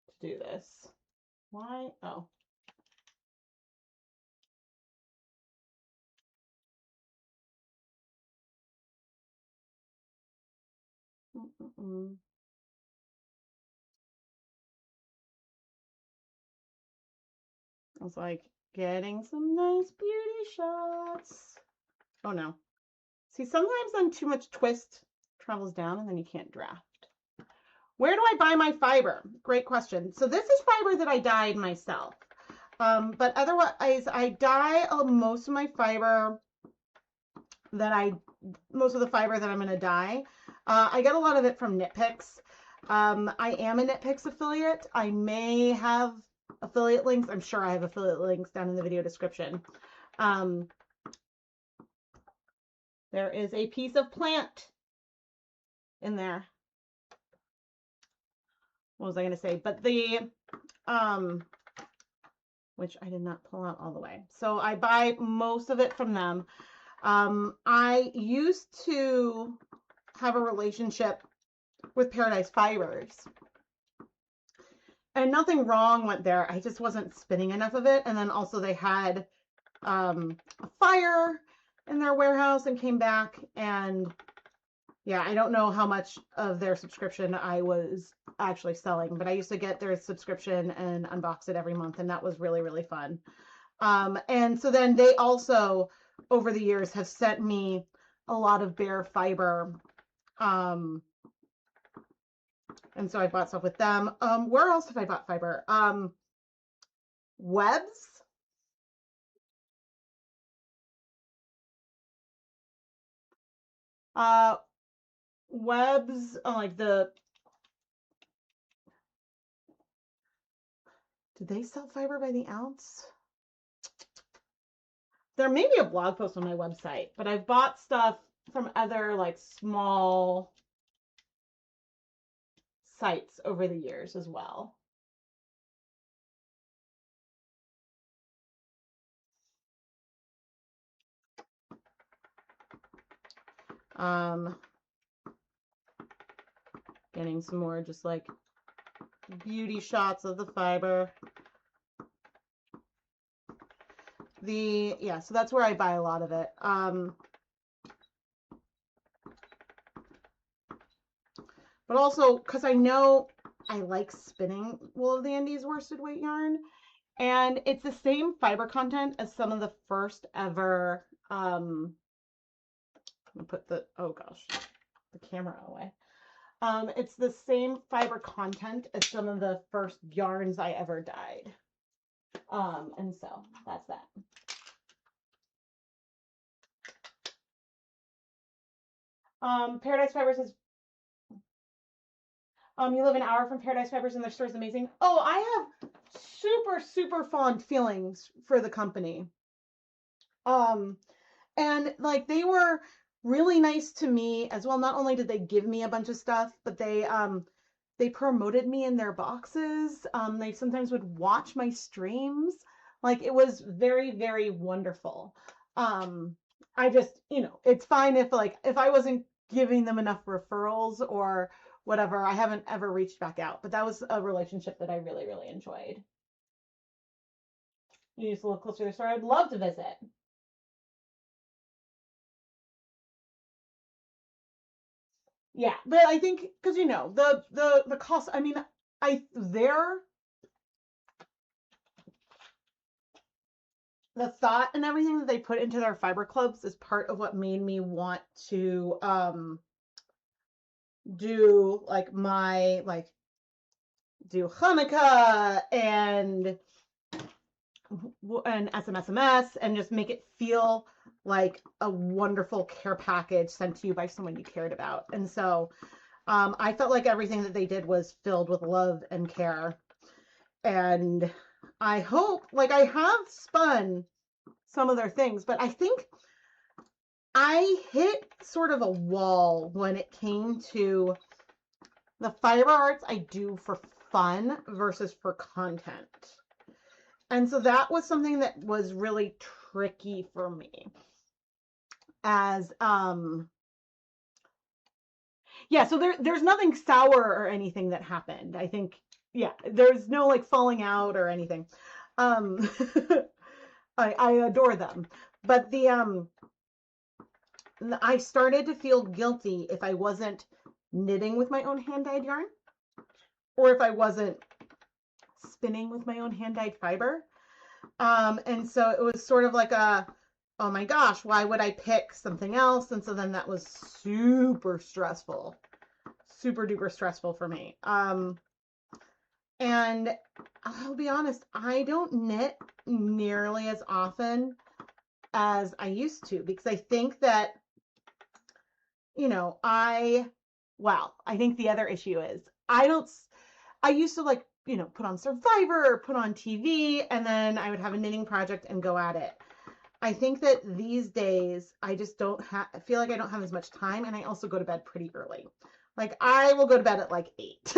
[SPEAKER 1] to do this. Why? Oh. I was like, getting some nice beauty shots. Oh no. See, sometimes then too much twist travels down and then you can't draft. Where do I buy my fiber? Great question. So this is fiber that I dyed myself. But otherwise, I dye most of my fiber most of the fiber that I'm going to dye. I get a lot of it from Knit Picks. I am a Knit Picks affiliate. I may have affiliate links. I'm sure I have affiliate links down in the video description. There is a piece of plant in there. What was I going to say? But which I did not pull out all the way. So I buy most of it from them. I used to have a relationship with Paradise Fibers. And nothing wrong went there. I just wasn't spinning enough of it. And then also they had a fire in their warehouse and came back. And yeah, I don't know how much of their subscription I was actually selling, but I used to get their subscription and unbox it every month. And that was really, really fun. And so then they also, over the years, have sent me a lot of bare fiber. And so I bought stuff with them. Where else have I bought fiber? Webs. Webs, like did they sell fiber by the ounce? There may be a blog post on my website, but I've bought stuff from other like small sites over the years as well. Getting some more just like beauty shots of the fiber. So that's where I buy a lot of it. But also because I know I like spinning Wool of the Andes worsted weight yarn, and it's the same fiber content as some of the first ever. Let me put the the camera away. It's the same fiber content as some of the first yarns I ever dyed. And so that's that. Paradise Fibers says, you live an hour from Paradise Fibers and their store is amazing. Oh, I have super, super fond feelings for the company. And like they were really nice to me as well. Not only did they give me a bunch of stuff, but they promoted me in their boxes. They sometimes would watch my streams. Like it was very, very wonderful. I just, it's fine if I wasn't giving them enough referrals or whatever. I haven't ever reached back out, but that was a relationship that I really, really enjoyed. You used to look closer to the store. I'd love to visit. Yeah, but I think because the cost. I mean, the thought and everything that they put into their fiber clubs is part of what made me want to do do Hanukkah and SMSMS and just make it feel like a wonderful care package sent to you by someone you cared about. And so I felt like everything that they did was filled with love and care. And I hope, I have spun some of their things, but I think I hit sort of a wall when it came to the fiber arts I do for fun versus for content. And so that was something that was really tricky for me. So there's nothing sour or anything that happened. I think, there's no falling out or anything. I adore them. But I started to feel guilty if I wasn't knitting with my own hand-dyed yarn or if I wasn't spinning with my own hand-dyed fiber. And so it was sort of like oh my gosh, why would I pick something else? And so then that was super stressful, super duper stressful for me. And I'll be honest, I don't knit nearly as often as I used to because I think that, I think the other issue is I used to put on Survivor or put on TV and then I would have a knitting project and go at it. I think that these days I just feel like I don't have as much time, and I also go to bed pretty early. I will go to bed at 8.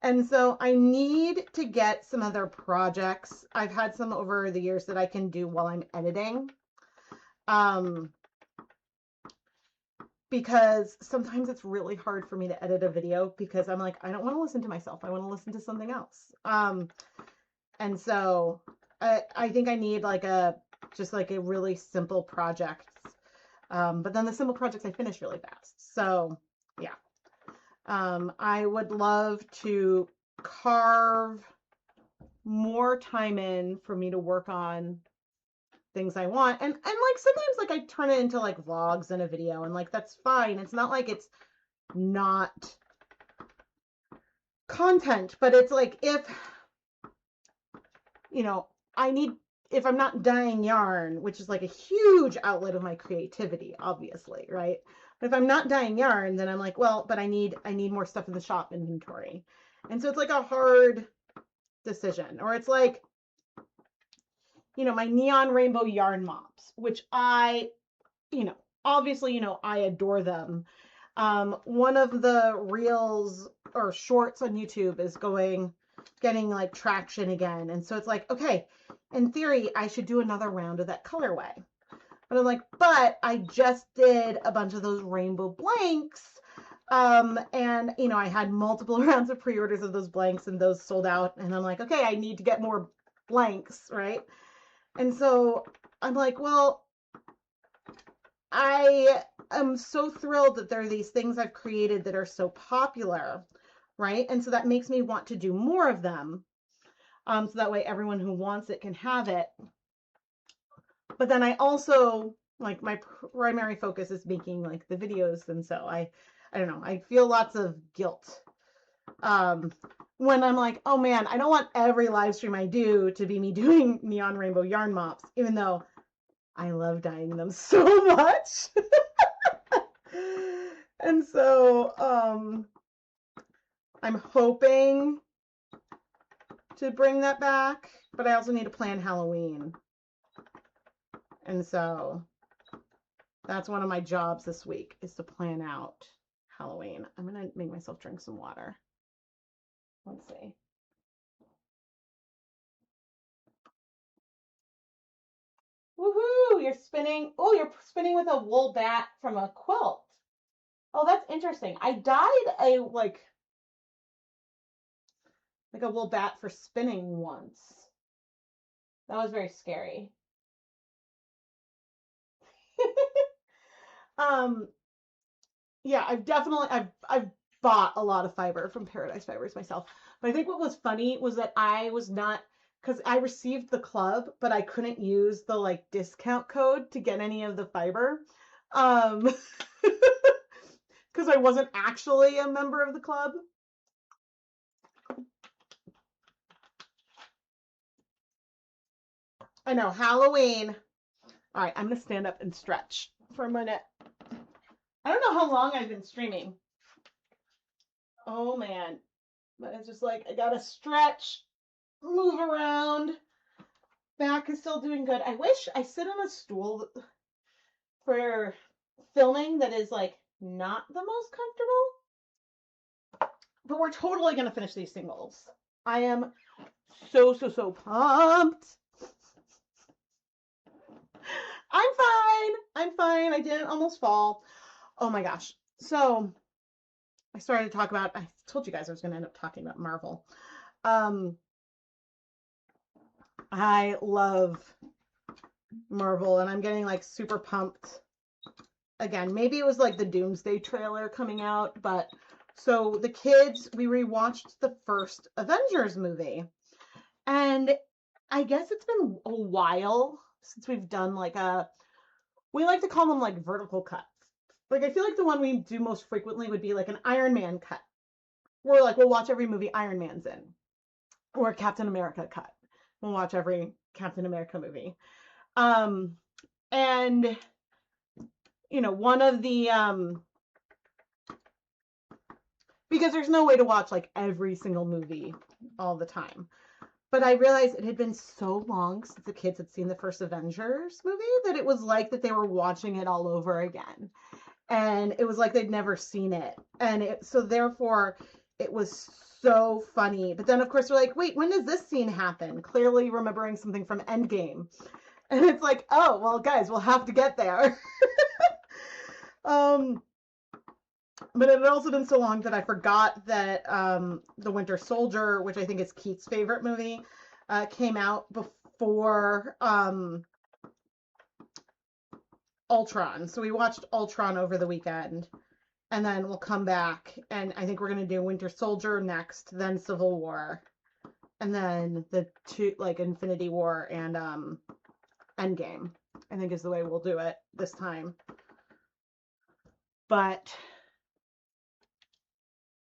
[SPEAKER 1] And so I need to get some other projects. I've had some over the years that I can do while I'm editing. Because sometimes it's really hard for me to edit a video because I'm I don't want to listen to myself. I want to listen to something else. And so I think I need a really simple project. But then the simple projects I finish really fast. So yeah. I would love to carve more time in for me to work on things I want. And sometimes I turn it into vlogs and a video and that's fine. It's not it's not content, but it's if I'm not dyeing yarn, which is a huge outlet of my creativity, obviously, right? But if I'm not dyeing yarn, then I'm well, but I need more stuff in the shop inventory. And so it's a hard decision. Or it's my neon rainbow yarn mops, which I, obviously, I adore them. One of the reels or shorts on YouTube is getting traction again. And so it's okay, in theory, I should do another round of that colorway. But I'm like, but I just did a bunch of those rainbow blanks. And you know, I had multiple rounds of pre-orders of those blanks and those sold out. And I'm like, okay, I need to get more blanks, right? And so I'm like, well, I am so thrilled that there are these things I've created that are so popular, right? And so that makes me want to do more of them. So that way everyone who wants it can have it. But then I also, like, my primary focus is making like the videos. And so I don't know, I feel lots of guilt when I'm like, oh man, I don't want every live stream I do to be me doing neon rainbow yarn mops, even though I love dyeing them so much. And so I'm hoping to bring that back, but I also need to plan Halloween. And so that's one of my jobs this week, is to plan out Halloween. I'm going to make myself drink some water. Let's see. Woohoo! You're spinning. Oh, you're spinning with a wool bat from a quilt. Oh, that's interesting. I dyed a like a wool bat for spinning once. That was very scary. Yeah, I've bought a lot of fiber from Paradise Fibers myself. But I think what was funny was that I was not, because I received the club, but I couldn't use the like discount code to get any of the fiber. Because I wasn't actually a member of the club. I know, Halloween. All right, I'm going to stand up and stretch for a minute. I don't know how long I've been streaming. Oh man. But it's just like, I gotta stretch, move around. Back is still doing good. I wish I sit on a stool for filming that is like not the most comfortable. But we're totally gonna finish these singles. I am so pumped. I'm fine. I didn't almost fall. Oh my gosh. So I started to talk about, I told you guys I was going to end up talking about Marvel. I love Marvel, and I'm getting like super pumped. Again, maybe it was like the Doomsday trailer coming out, but so the kids, we rewatched the first Avengers movie. And I guess it's been a while since we've done like we like to call them like vertical cuts. Like, I feel like the one we do most frequently would be like an Iron Man cut. Where like we'll watch every movie Iron Man's in. Or a Captain America cut. We'll watch every Captain America movie. And you know, one of the because there's no way to watch like every single movie all the time. But I realized it had been so long since the kids had seen the first Avengers movie that it was like that they were watching it all over again. And it was like they'd never seen it. And so therefore it was so funny. But then of course we're like, wait, when does this scene happen? Clearly remembering something from Endgame. And it's like, oh, well guys, we'll have to get there. But it had also been so long that I forgot that The Winter Soldier, which I think is Keith's favorite movie, came out before Ultron. So we watched Ultron over the weekend, and then we'll come back, and I think we're going to do Winter Soldier next, then Civil War, and then the two, like Infinity War and Endgame, I think is the way we'll do it this time. But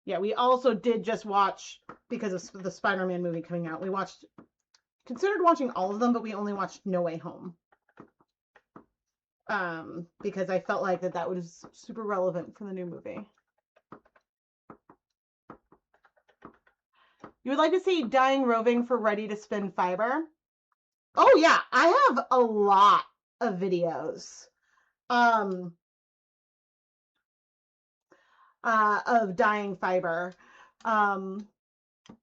[SPEAKER 1] yeah, we also did just watch, because of the Spider-Man movie coming out, we considered watching all of them, but we only watched No Way Home. Because I felt like that was super relevant for the new movie. You would like to see dyeing roving for ready to spin fiber? Oh yeah, I have a lot of videos. Of dyeing fiber, and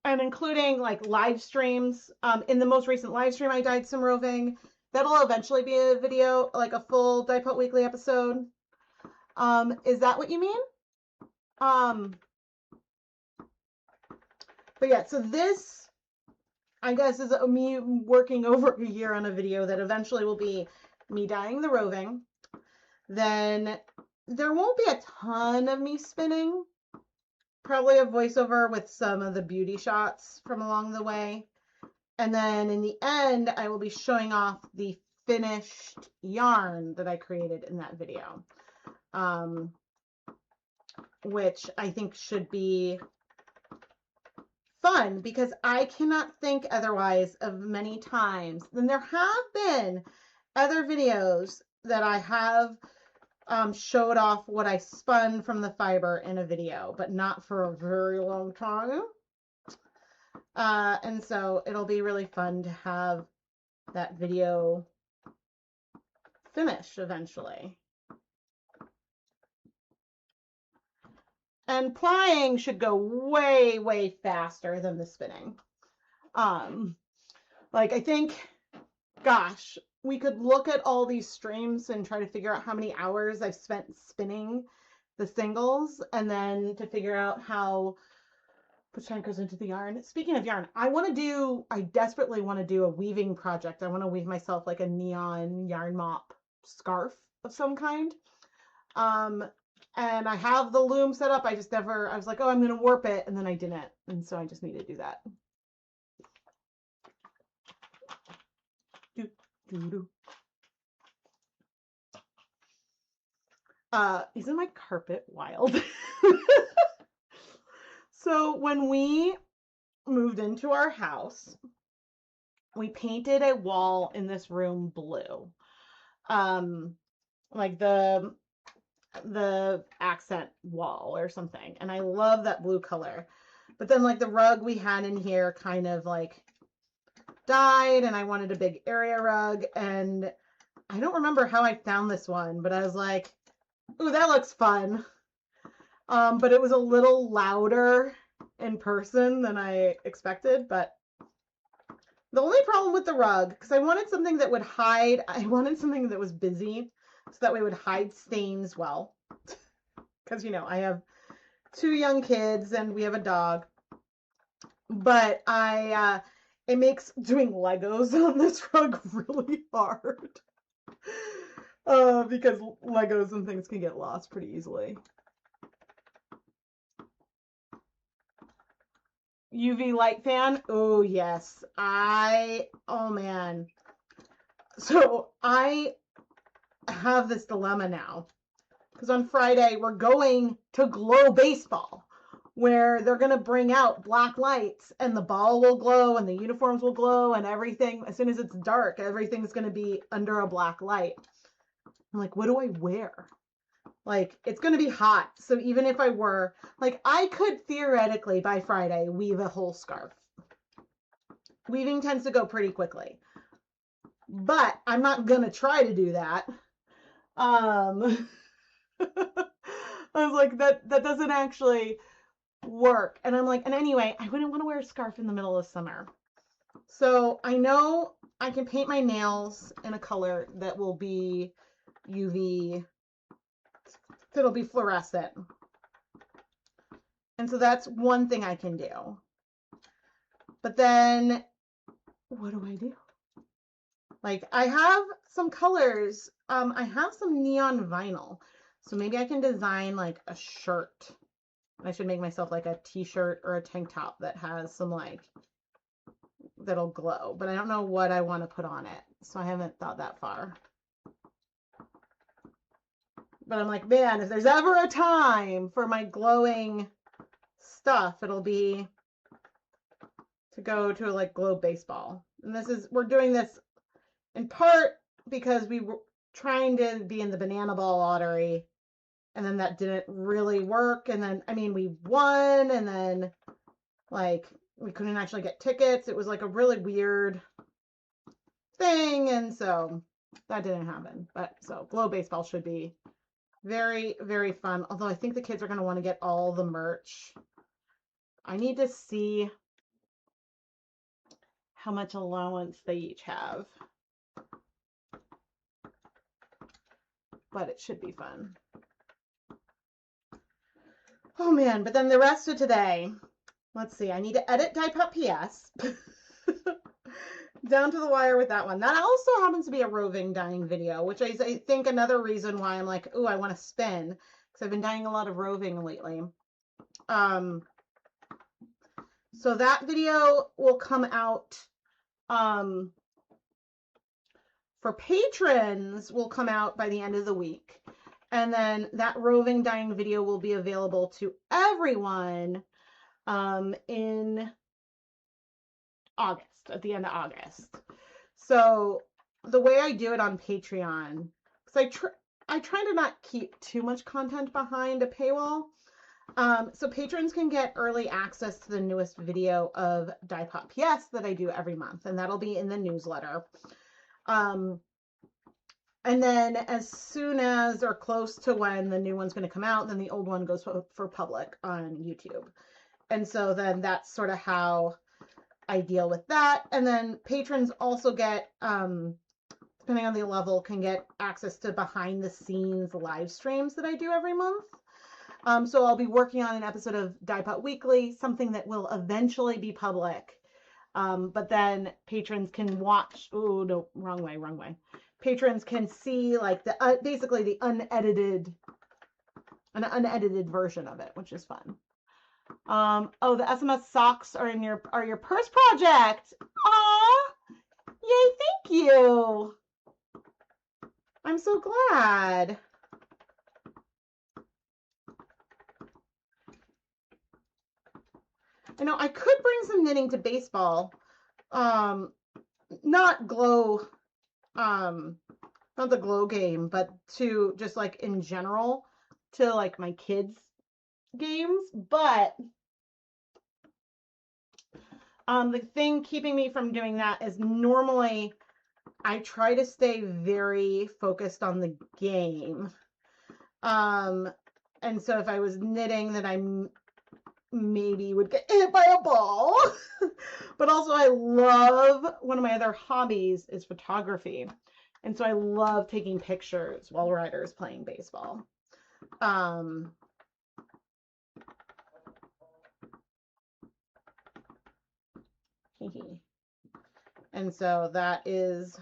[SPEAKER 1] including like live streams. In the most recent live stream, I dyed some roving, That'll eventually be a video, like a full Dye Pot Weekly episode. Is that what you mean? But yeah, so this, I guess, is me working over a year on a video that eventually will be me dyeing the roving. Then there won't be a ton of me spinning. Probably a voiceover with some of the beauty shots from along the way. And then in the end, I will be showing off the finished yarn that I created in that video, which I think should be fun because I cannot think otherwise of many times. Then there have been other videos that I have showed off what I spun from the fiber in a video, but not for a very long time. And so it'll be really fun to have that video finished eventually. And plying should go way, way faster than the spinning. Like I think, gosh, we could look at all these streams and try to figure out how many hours I've spent spinning the singles, and then to figure out how much time goes into the yarn. Speaking of yarn, I desperately want to do a weaving project. I want to weave myself like a neon yarn mop scarf of some kind. And I have the loom set up. I was like, oh, I'm going to warp it. And then I didn't. And so I just need to do that. Isn't my carpet wild? So when we moved into our house, we painted a wall in this room blue. Like the accent wall or something. And I love that blue color. But then like the rug we had in here kind of like died, and I wanted a big area rug, and I don't remember how I found this one, but I was like, ooh, that looks fun. But it was a little louder in person than I expected. But the only problem with the rug, because I wanted something that would hide, I wanted something that was busy so that way it would hide stains well. Because, you know, I have 2 young kids and we have a dog. But it makes doing Legos on this rug really hard. Because Legos and things can get lost pretty easily. UV light fan? Oh, yes. Oh man. So I have this dilemma now. Because on Friday, we're going to Glow Baseball, where they're going to bring out black lights and the ball will glow and the uniforms will glow and everything. As soon as it's dark, everything's going to be under a black light. I'm like, what do I wear? Like, it's going to be hot. So even if I were, like, I could theoretically by Friday weave a whole scarf. Weaving tends to go pretty quickly. But I'm not going to try to do that. I was like, that doesn't actually work. And I'm like, and anyway, I wouldn't want to wear a scarf in the middle of summer. So I know I can paint my nails in a color that will be UV, that'll be fluorescent. And so that's one thing I can do. But then what do I do? Like, I have some colors. I have some neon vinyl. So maybe I can design like a shirt. I should make myself like a t-shirt or a tank top that has some like, that'll glow. But I don't know what I want to put on it. So I haven't thought that far. But I'm like, man, if there's ever a time for my glowing stuff, it'll be to go to like Glow Baseball. And we're doing this in part because we were trying to be in the banana ball lottery, and then that didn't really work. And then, I mean, we won, and then like we couldn't actually get tickets. It was like a really weird thing. And so that didn't happen. But so Glow Baseball should be very, very fun. Although I think the kids are going to want to get all the merch. I need to see how much allowance they each have. but it should be fun. Oh man, but then the rest of today, let's see, I need to edit Die Pop PS. Down to the wire with that one. That also happens to be a roving dyeing video, which I think another reason why I'm like, ooh, I want to spin, because I've been dyeing a lot of roving lately. So that video will come out, for patrons will come out by the end of the week. And then that roving dyeing video will be available to everyone in August, at the end of August. So the way I do it on Patreon, because I try to not keep too much content behind a paywall. So patrons can get early access to the newest video of Die Pop PS that I do every month, and that'll be in the newsletter. And then as soon as or close to when the new one's going to come out, then the old one goes for public on YouTube. And so then that's sort of how I deal with that. And then patrons also get, depending on the level, can get access to behind the scenes live streams that I do every month. So I'll be working on an episode of Die Pop Weekly, something that will eventually be public. But then patrons can watch. Oh, no, wrong way. Patrons can see like the basically the unedited version of it, which is fun. Oh, the SMS socks are in your purse project. Aw, yay! Thank you. I'm so glad. I know I could bring some knitting to baseball. Not glow. Not the glow game, but to just like in general to like my kids' games. But the thing keeping me from doing that is normally I try to stay very focused on the game. And so if I was knitting, then I maybe would get hit by a ball. But also I love, one of my other hobbies is photography. And so I love taking pictures while Ryder's playing baseball. And so that is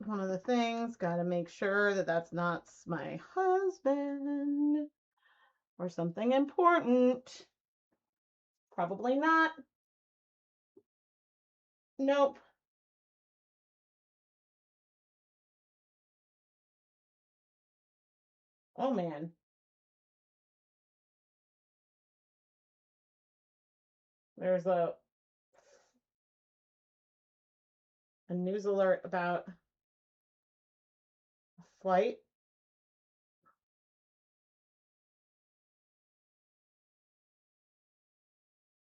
[SPEAKER 1] one of the things. Got to make sure that that's not my husband or something important. Probably not. Nope. Oh man. There's a news alert about a flight.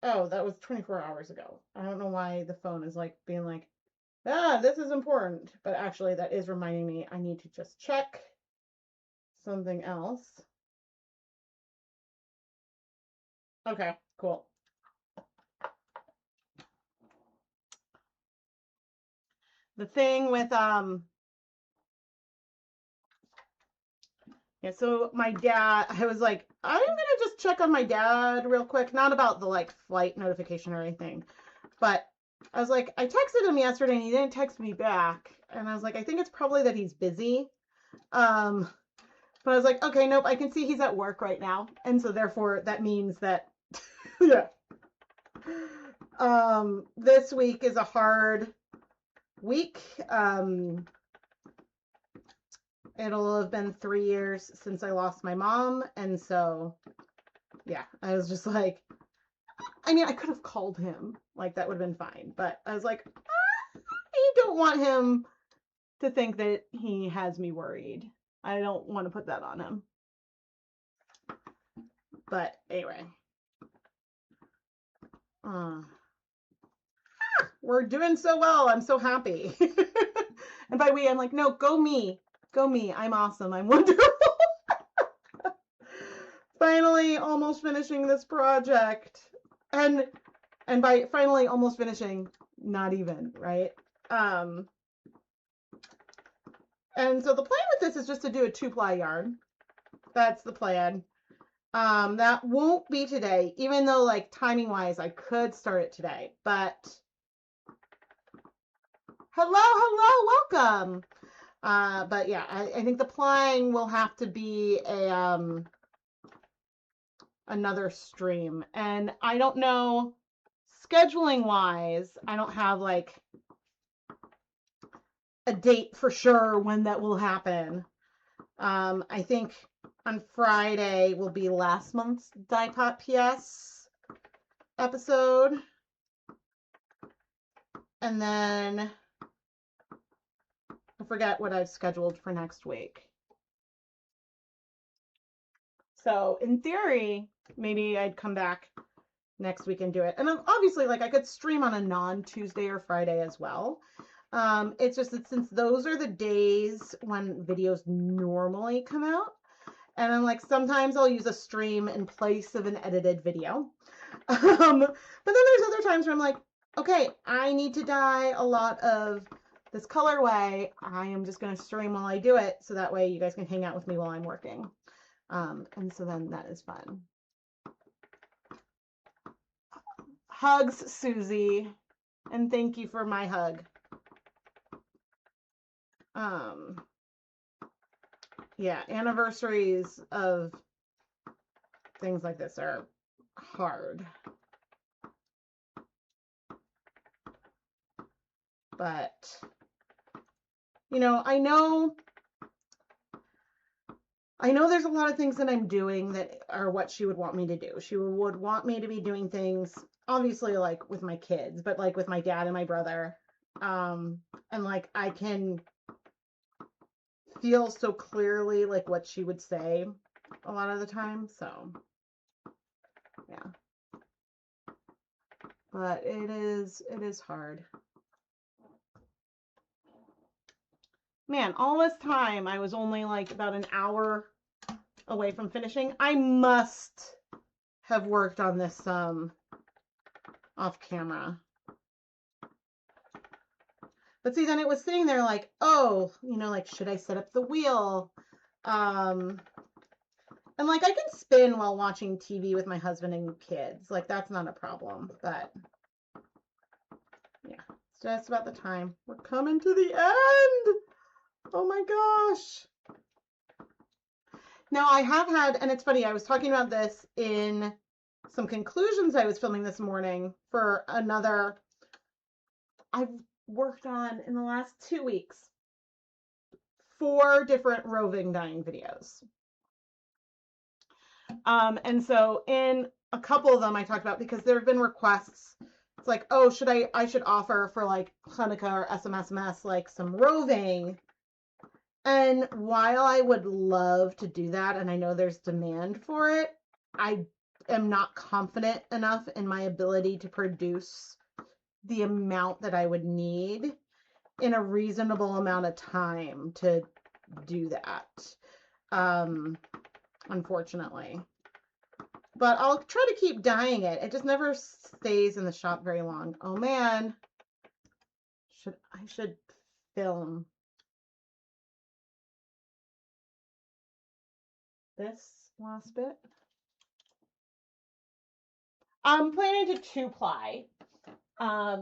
[SPEAKER 1] Oh, that was 24 hours ago. I don't know why the phone is like being like, ah, this is important. But actually that is reminding me I need to just check something else. Okay, cool. The thing with yeah, so my dad, I was like, I'm gonna just check on my dad real quick, not about the like flight notification or anything, but I was like, I texted him yesterday and he didn't text me back, and I was like, I think it's probably that he's busy. But I was like, okay, nope, I can see he's at work right now, and so therefore that means that yeah. This week is a hard week. It'll have been 3 years since I lost my mom, and so yeah, I was just like, I mean, I could have called him, like that would have been fine, but I was like, I don't want him to think that he has me worried. I don't want to put that on him. But anyway, we're doing so well. I'm so happy. And by we, I'm like, no, go me. Go me. I'm awesome. I'm wonderful. Finally, almost finishing this project. And by finally almost finishing, not even, right? And so the plan with this is just to do a 2-ply yarn. That's the plan. That won't be today, even though like timing wise, I could start it today, but hello, welcome. But yeah, I think the plying will have to be a, another stream. And I don't know, scheduling wise, I don't have like a date for sure when that will happen. I think on Friday will be last month's Die Pot PS episode. And then I forget what I've scheduled for next week. So in theory, maybe I'd come back next week and do it. And obviously, like I could stream on a non-Tuesday or Friday as well. It's just that since those are the days when videos normally come out, and I'm like, sometimes I'll use a stream in place of an edited video. But then there's other times where I'm like, okay, I need to dye a lot of this colorway. I am just going to stream while I do it, so that way you guys can hang out with me while I'm working. And so then that is fun. Hugs, Susie, and thank you for my hug. Yeah, anniversaries of things like this are hard. But, you know, I know there's a lot of things that I'm doing that are what she would want me to do. She would want me to be doing things, obviously, like with my kids, but like with my dad and my brother. And like I can feel so clearly like what she would say a lot of the time. So, yeah. But it is hard. Man, all this time I was only like about an hour away from finishing. I must have worked on this off camera. But see, then it was sitting there like, oh, you know, like, should I set up the wheel? And like I can spin while watching TV with my husband and kids. Like that's not a problem. But yeah, it's just about the time. We're coming to the end. Oh my gosh. Now I have had, and it's funny, I was talking about this in some conclusions I was filming this morning for another, I've worked on in the last 2 weeks, 4 different roving dyeing videos. And so in a couple of them I talked about, because there have been requests, it's like, oh, I should offer for like Hanukkah or SMSMS like some roving. And while I would love to do that, and I know there's demand for it, I am not confident enough in my ability to produce the amount that I would need in a reasonable amount of time to do that, unfortunately. But I'll try to keep dyeing it. It just never stays in the shop very long. Oh man, I should film this last bit. I'm planning to 2-ply. I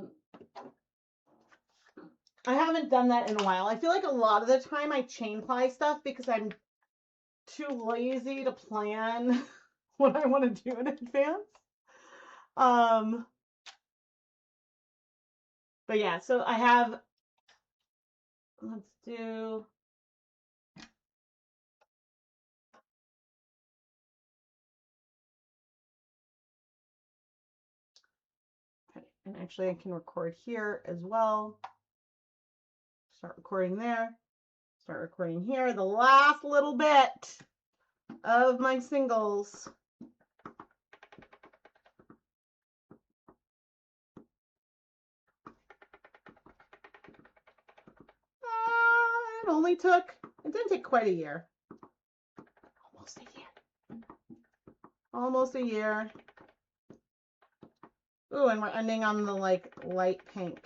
[SPEAKER 1] haven't done that in a while. I feel like a lot of the time I chain ply stuff because I'm too lazy to plan what I want to do in advance. But yeah, so I have, let's do, okay, and actually I can record here as well. Start recording there, start recording here, the last little bit of my singles. It didn't take quite a year. Almost a year. Almost a year. Ooh, and we're ending on the like light pink.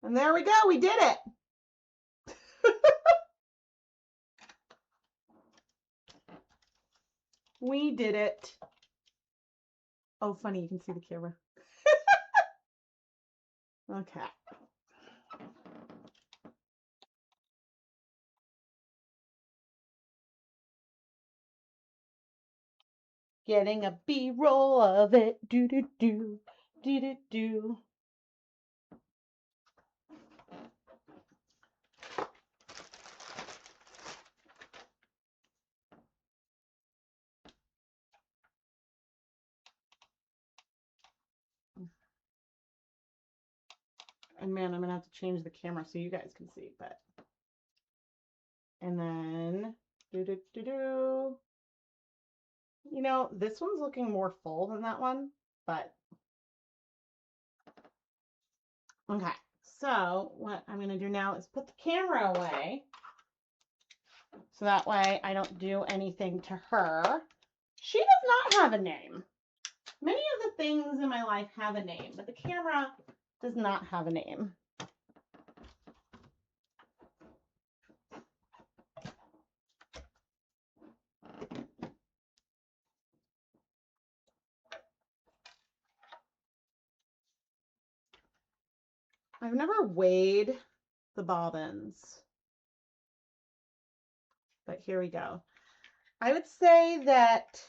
[SPEAKER 1] And there we go. We did it. We did it. Oh, funny. You can see the camera. Okay. Getting a B-roll of it. Do do do. Do do do. And man, I'm gonna have to change the camera so you guys can see, but and then do do do do. You know, this one's looking more full than that one, but okay. So what I'm gonna do now is put the camera away. So that way I don't do anything to her. She does not have a name. Many of the things in my life have a name, but the camera does not have a name. I've never weighed the bobbins, but here we go. I would say that,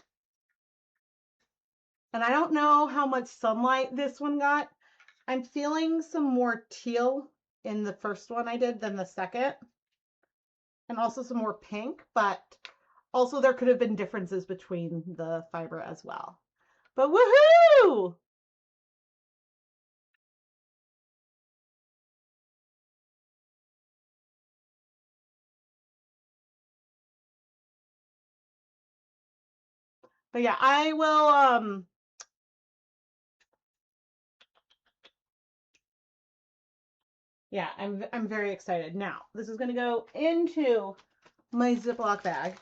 [SPEAKER 1] and I don't know how much sunlight this one got. I'm feeling some more teal in the first one I did than the second, and also some more pink, but also there could have been differences between the fiber as well. But woohoo! But yeah, I will yeah, I'm very excited. Now, this is going to go into my Ziploc bag.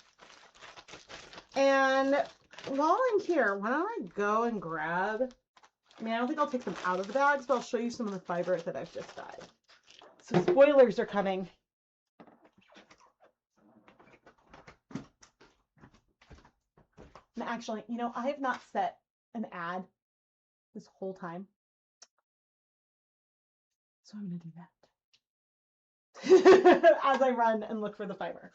[SPEAKER 1] And while I'm here, why don't I go and grab, I mean, I don't think I'll take them out of the bags, but I'll show you some of the fiber that I've just dyed. So spoilers are coming. And actually, you know, I have not set an ad this whole time. So I'm going to do that as I run and look for the fiber.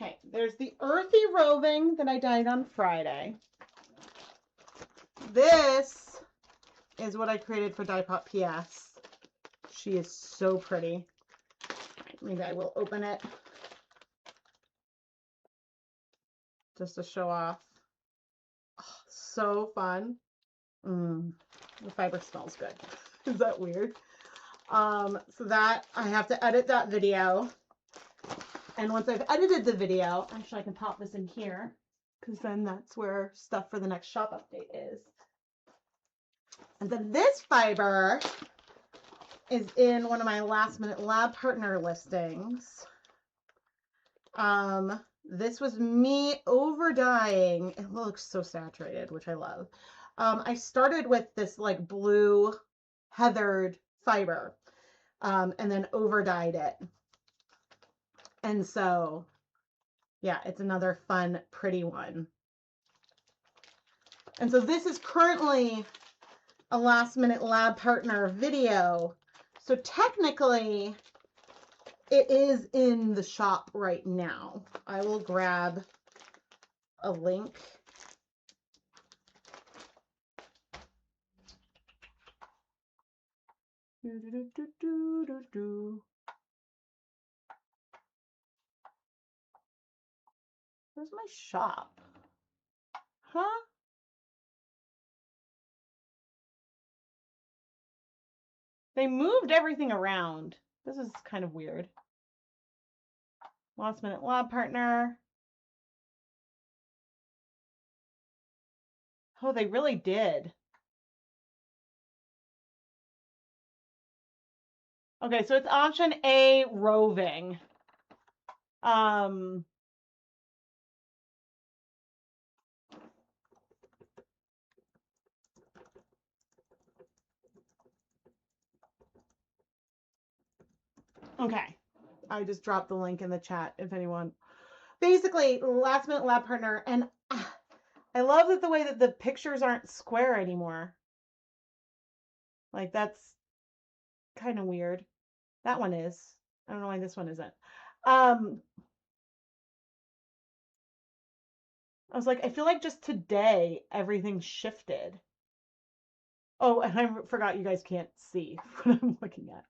[SPEAKER 1] Okay, there's the earthy roving that I dyed on Friday. This is what I created for Dye Pot PS. She is so pretty. Maybe I will open it just to show off. Oh, so fun. The fiber smells good. Is that weird? So that I have to edit that video. And once I've edited the video, actually I can pop this in here because then that's where stuff for the next shop update is. And then this fiber is in one of my last minute lab partner listings. This was me over dyeing. It looks so saturated, which I love. I started with this like blue heathered fiber, and then over dyed it. And so, yeah, it's another fun, pretty one. And so this is currently a last minute lab partner video. So technically it is in the shop right now. I will grab a link. Where's my shop? Huh? They moved everything around. This is kind of weird. Last minute lab partner. Oh, they really did. Okay, so it's option A, roving. Um, okay. I just dropped the link in the chat if anyone. Basically, last minute lab partner, and I love that the way that the pictures aren't square anymore. Like that's kind of weird. That one is. I don't know why this one isn't. I was like, I feel like just today everything shifted. Oh, and I forgot you guys can't see what I'm looking at,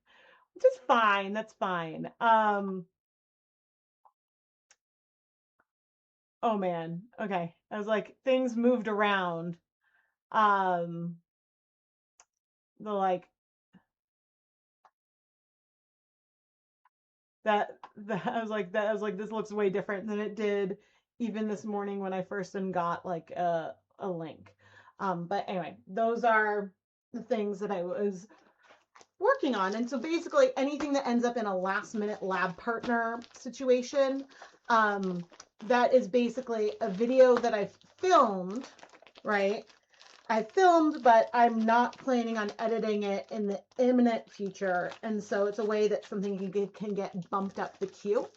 [SPEAKER 1] which is fine. That's fine. Oh man. Okay. I was like, things moved around. Um, the like I was like, this looks way different than it did even this morning when I first got like a link. But anyway, those are the things that I was working on. And so basically anything that ends up in a last minute lab partner situation, that is basically a video that I've filmed, right? I filmed, but I'm not planning on editing it in the imminent future. And so it's a way that something can get bumped up the queue.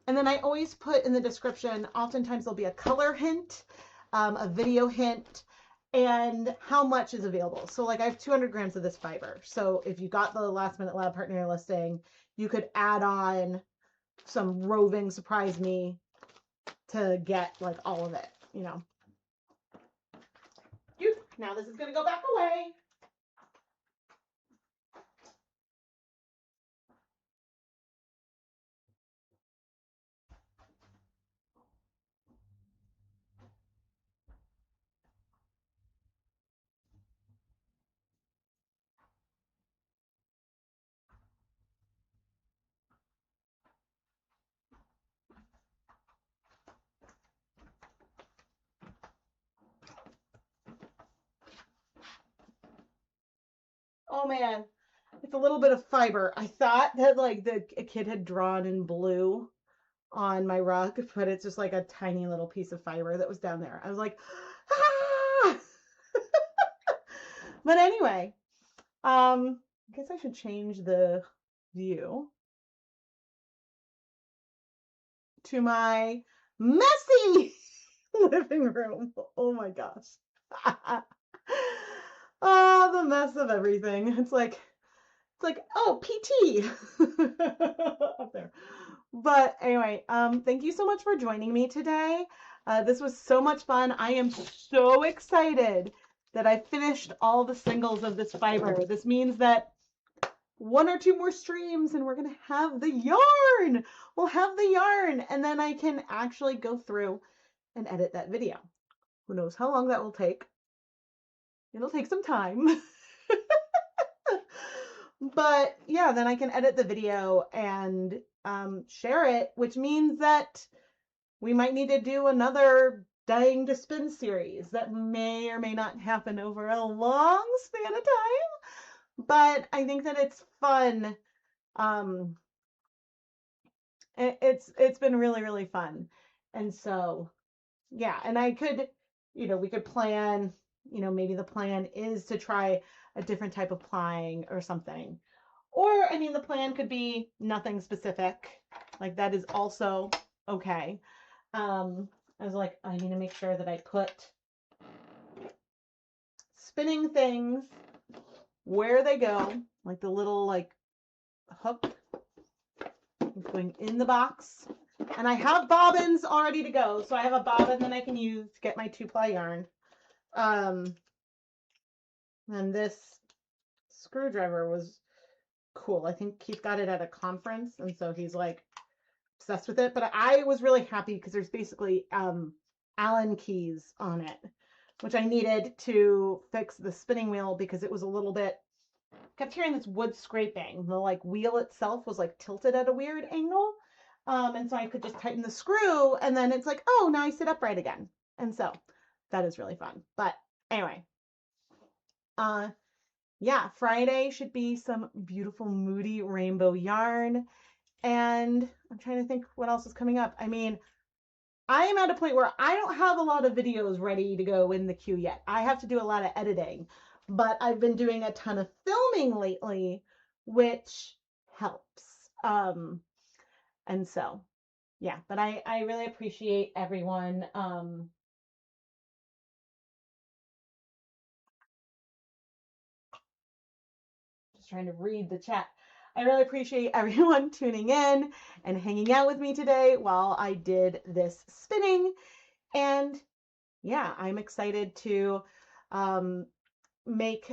[SPEAKER 1] And then I always put in the description, oftentimes there'll be a color hint, a video hint, and how much is available. So like I have 200 grams of this fiber. So if you got the last minute lab partner listing, you could add on some roving surprise me to get like all of it, you know. Now this is going to go back away. Oh man, it's a little bit of fiber. I thought that like a kid had drawn in blue on my rug, but it's just like a tiny little piece of fiber that was down there. I was like, ah! But anyway, I guess I should change the view to my messy living room. Oh my gosh. Oh, the mess of everything. It's like, oh, PT up there. But anyway, thank you so much for joining me today. This was so much fun. I am so excited that I finished all the singles of this fiber. This means that 1 or 2 more streams and we're going to have the yarn. We'll have the yarn and then I can actually go through and edit that video. Who knows how long that will take. It'll take some time. But yeah, then I can edit the video and share it, which means that we might need to do another Dying to Spin series that may or may not happen over a long span of time. But I think that it's fun. It's been really, really fun. And so yeah, and I could, we could plan, maybe the plan is to try a different type of plying or something. Or, I mean, the plan could be nothing specific. Like that is also okay. I was like, I need to make sure that I put spinning things where they go, like the little like hook going in the box. And I have bobbins all ready to go. So I have a bobbin that I can use to get my 2-ply yarn. And this screwdriver was cool. I think Keith got it at a conference. And so he's like obsessed with it. But I was really happy because there's basically Allen keys on it, which I needed to fix the spinning wheel because it was a little bit, kept hearing this wood scraping. The like wheel itself was like tilted at a weird angle. And so I could just tighten the screw and then it's like, oh, now I sit upright again. And so that is really fun. But Anyway, uh, yeah, Friday should be some beautiful, moody rainbow yarn. And I'm trying to think what else is coming up. I mean, I am at a point where I don't have a lot of videos ready to go in the queue yet. I have to do a lot of editing, but I've been doing a ton of filming lately, which helps. And so, yeah, but I really appreciate everyone. Just trying to read the chat. I really appreciate everyone tuning in and hanging out with me today while I did this spinning. And yeah, I'm excited to um,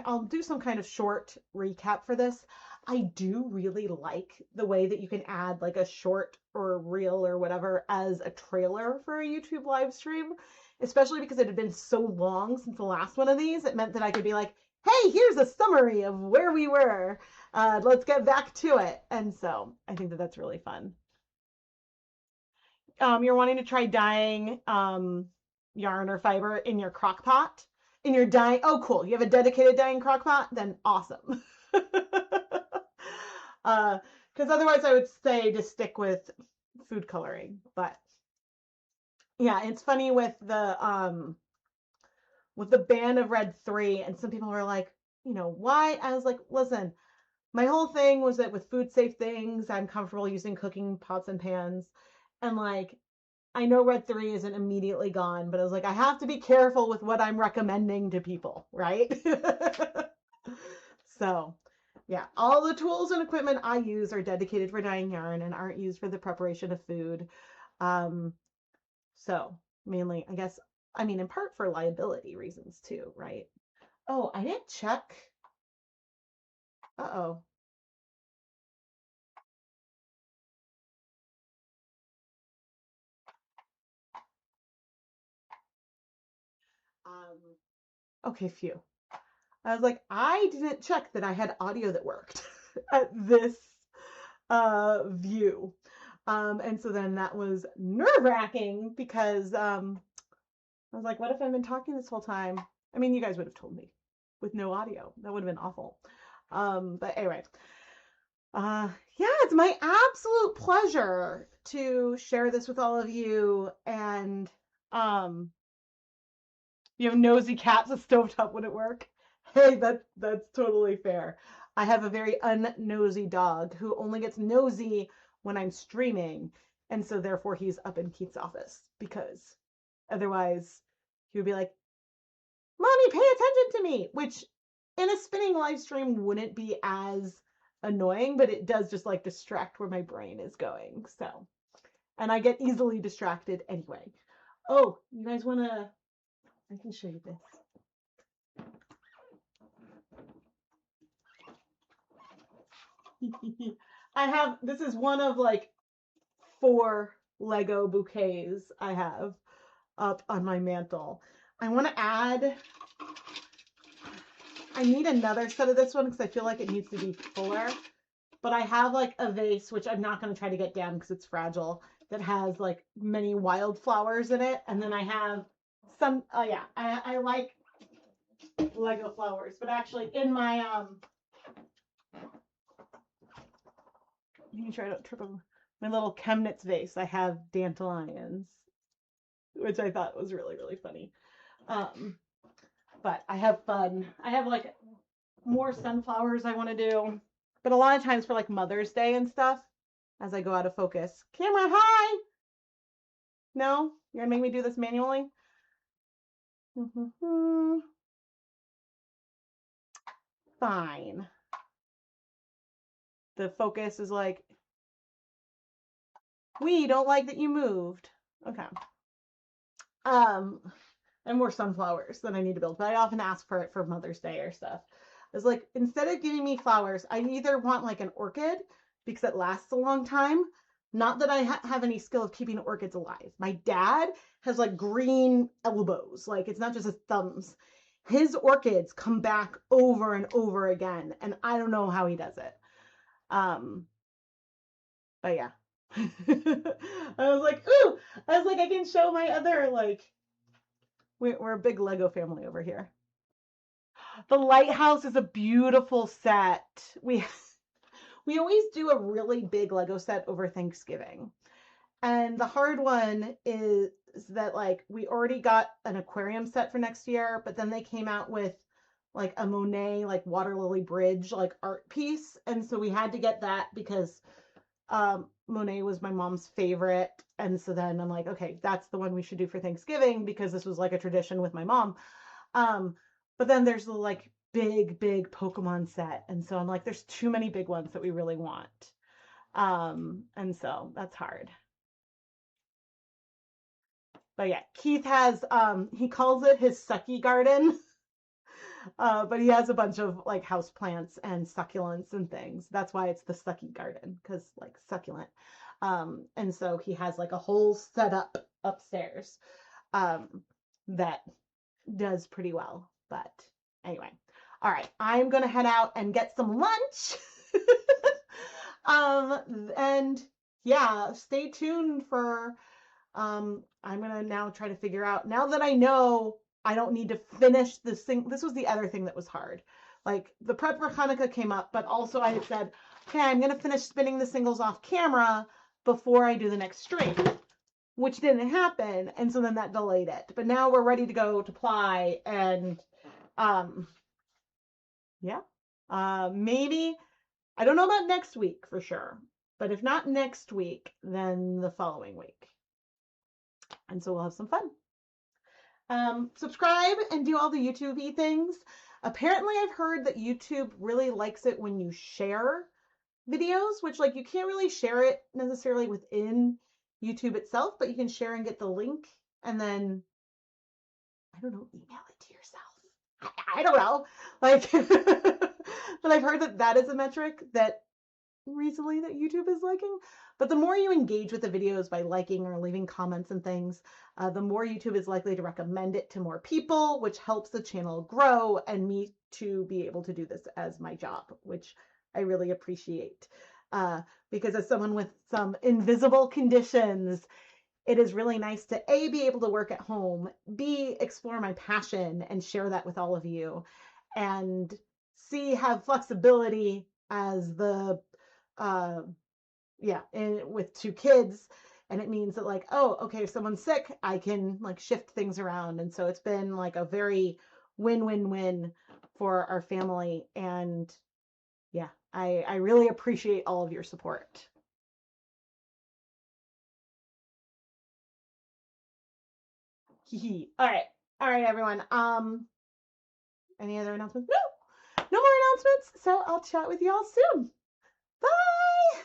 [SPEAKER 1] I'll do some kind of short recap for this. I do really like the way that you can add like a short or a reel or whatever as a trailer for a YouTube live stream, especially because it had been so long since the last one of these. It meant that I could be like, hey, here's a summary of where we were. Let's get back to it. And so I think that that's really fun. You're wanting to try dyeing yarn or fiber in your crock pot, in your dyeing. Oh, cool. You have a dedicated dyeing crock pot? Then awesome. Because otherwise I would say to stick with food coloring. But yeah, it's funny with the ban of Red 3, and some people were like, why? I was like, listen, my whole thing was that with food safe things, I'm comfortable using cooking pots and pans. And like, I know Red 3 isn't immediately gone, but I was like, I have to be careful with what I'm recommending to people, right? So, yeah, all the tools and equipment I use are dedicated for dyeing yarn and aren't used for the preparation of food. So, mainly, I guess, I mean, in part for liability reasons too, right? Oh, I didn't check. Uh-oh. Um, okay, phew. I was like, I didn't check that I had audio that worked at this view. And so then that was nerve-wracking because I was like, what if I've been talking this whole time? I mean, you guys would have told me with no audio. That would have been awful. But anyway, yeah, it's my absolute pleasure to share this with all of you. And you have nosy cats that stovetop wouldn't work. Hey, that's totally fair. I have a very unnosy dog who only gets nosy when I'm streaming, and so therefore he's up in Keith's office because otherwise he would be like, "Mommy, pay attention to me," which in a spinning live stream wouldn't be as annoying, but it does just like distract where my brain is going. So, and I get easily distracted anyway. Oh, you guys want to? I can show you this. This is one of like 4 Lego bouquets I have up on my mantle. I want to I need another set of this one because I feel like it needs to be fuller. But I have like a vase, which I'm not going to try to get down because it's fragile, that has like many wildflowers in it. And then I have some, oh yeah, I like Lego flowers, but actually in my, you try to trip over my little ChemKnits vase, I have dandelions, which I thought was really, really funny. But I have fun. I have like more sunflowers I want to do, but a lot of times for like Mother's Day and stuff, as I go out of focus. Camera, hi! No? You're gonna make me do this manually? Fine. The focus is like, we don't like that you moved. Okay. And more sunflowers that I need to build, but I often ask for it for Mother's Day or stuff. It's like, instead of giving me flowers, I either want like an orchid because it lasts a long time. Not that I have any skill of keeping orchids alive. My dad has like green elbows. Like, it's not just his thumbs. His orchids come back over and over again, and I don't know how he does it. But yeah. I was like, ooh! I was like, I can show my other, like, we're a big Lego family over here. The lighthouse is a beautiful set. We always do a really big Lego set over Thanksgiving. And the hard one is that like we already got an aquarium set for next year, but then they came out with like a Monet like water lily bridge like art piece, and so we had to get that because Monet was my mom's favorite. And so then I'm like, okay, that's the one we should do for Thanksgiving because this was like a tradition with my mom. Um, but then there's the like big Pokemon set, and so I'm like, there's too many big ones that we really want. And so that's hard. But yeah, Keith has he calls it his sucky garden. But he has a bunch of like house plants and succulents and things. That's why it's the sucky garden, because like succulent. And so he has like a whole setup upstairs that does pretty well. But anyway, all right, I'm gonna head out and get some lunch. And yeah, stay tuned for I'm gonna now try to figure out, now that I know I don't need to finish this thing. This was the other thing that was hard. Like the prep for Hanukkah came up, but also I had said, okay, I'm gonna finish spinning the singles off camera before I do the next string, which didn't happen, and so then that delayed it. But now we're ready to go to ply, and yeah, maybe, I don't know about next week for sure, but if not next week, then the following week. And so we'll have some fun. Subscribe and do all the YouTube-y things. Apparently, I've heard that YouTube really likes it when you share videos, which like you can't really share it necessarily within YouTube itself, but you can share and get the link and then, I don't know, email it to yourself. I don't know. Like, but I've heard that that is a metric that recently that YouTube is liking. But the more you engage with the videos by liking or leaving comments and things, the more YouTube is likely to recommend it to more people, which helps the channel grow and me to be able to do this as my job, which I really appreciate. Because as someone with some invisible conditions, it is really nice to A, be able to work at home, B, explore my passion and share that with all of you, and C, have flexibility as the and with 2 kids, and it means that like, oh, okay, if someone's sick, I can like shift things around. And so it's been like a very win-win-win for our family. And yeah, I really appreciate all of your support. All right. All right, everyone. Any other announcements? No more announcements. So I'll chat with you all soon. Bye.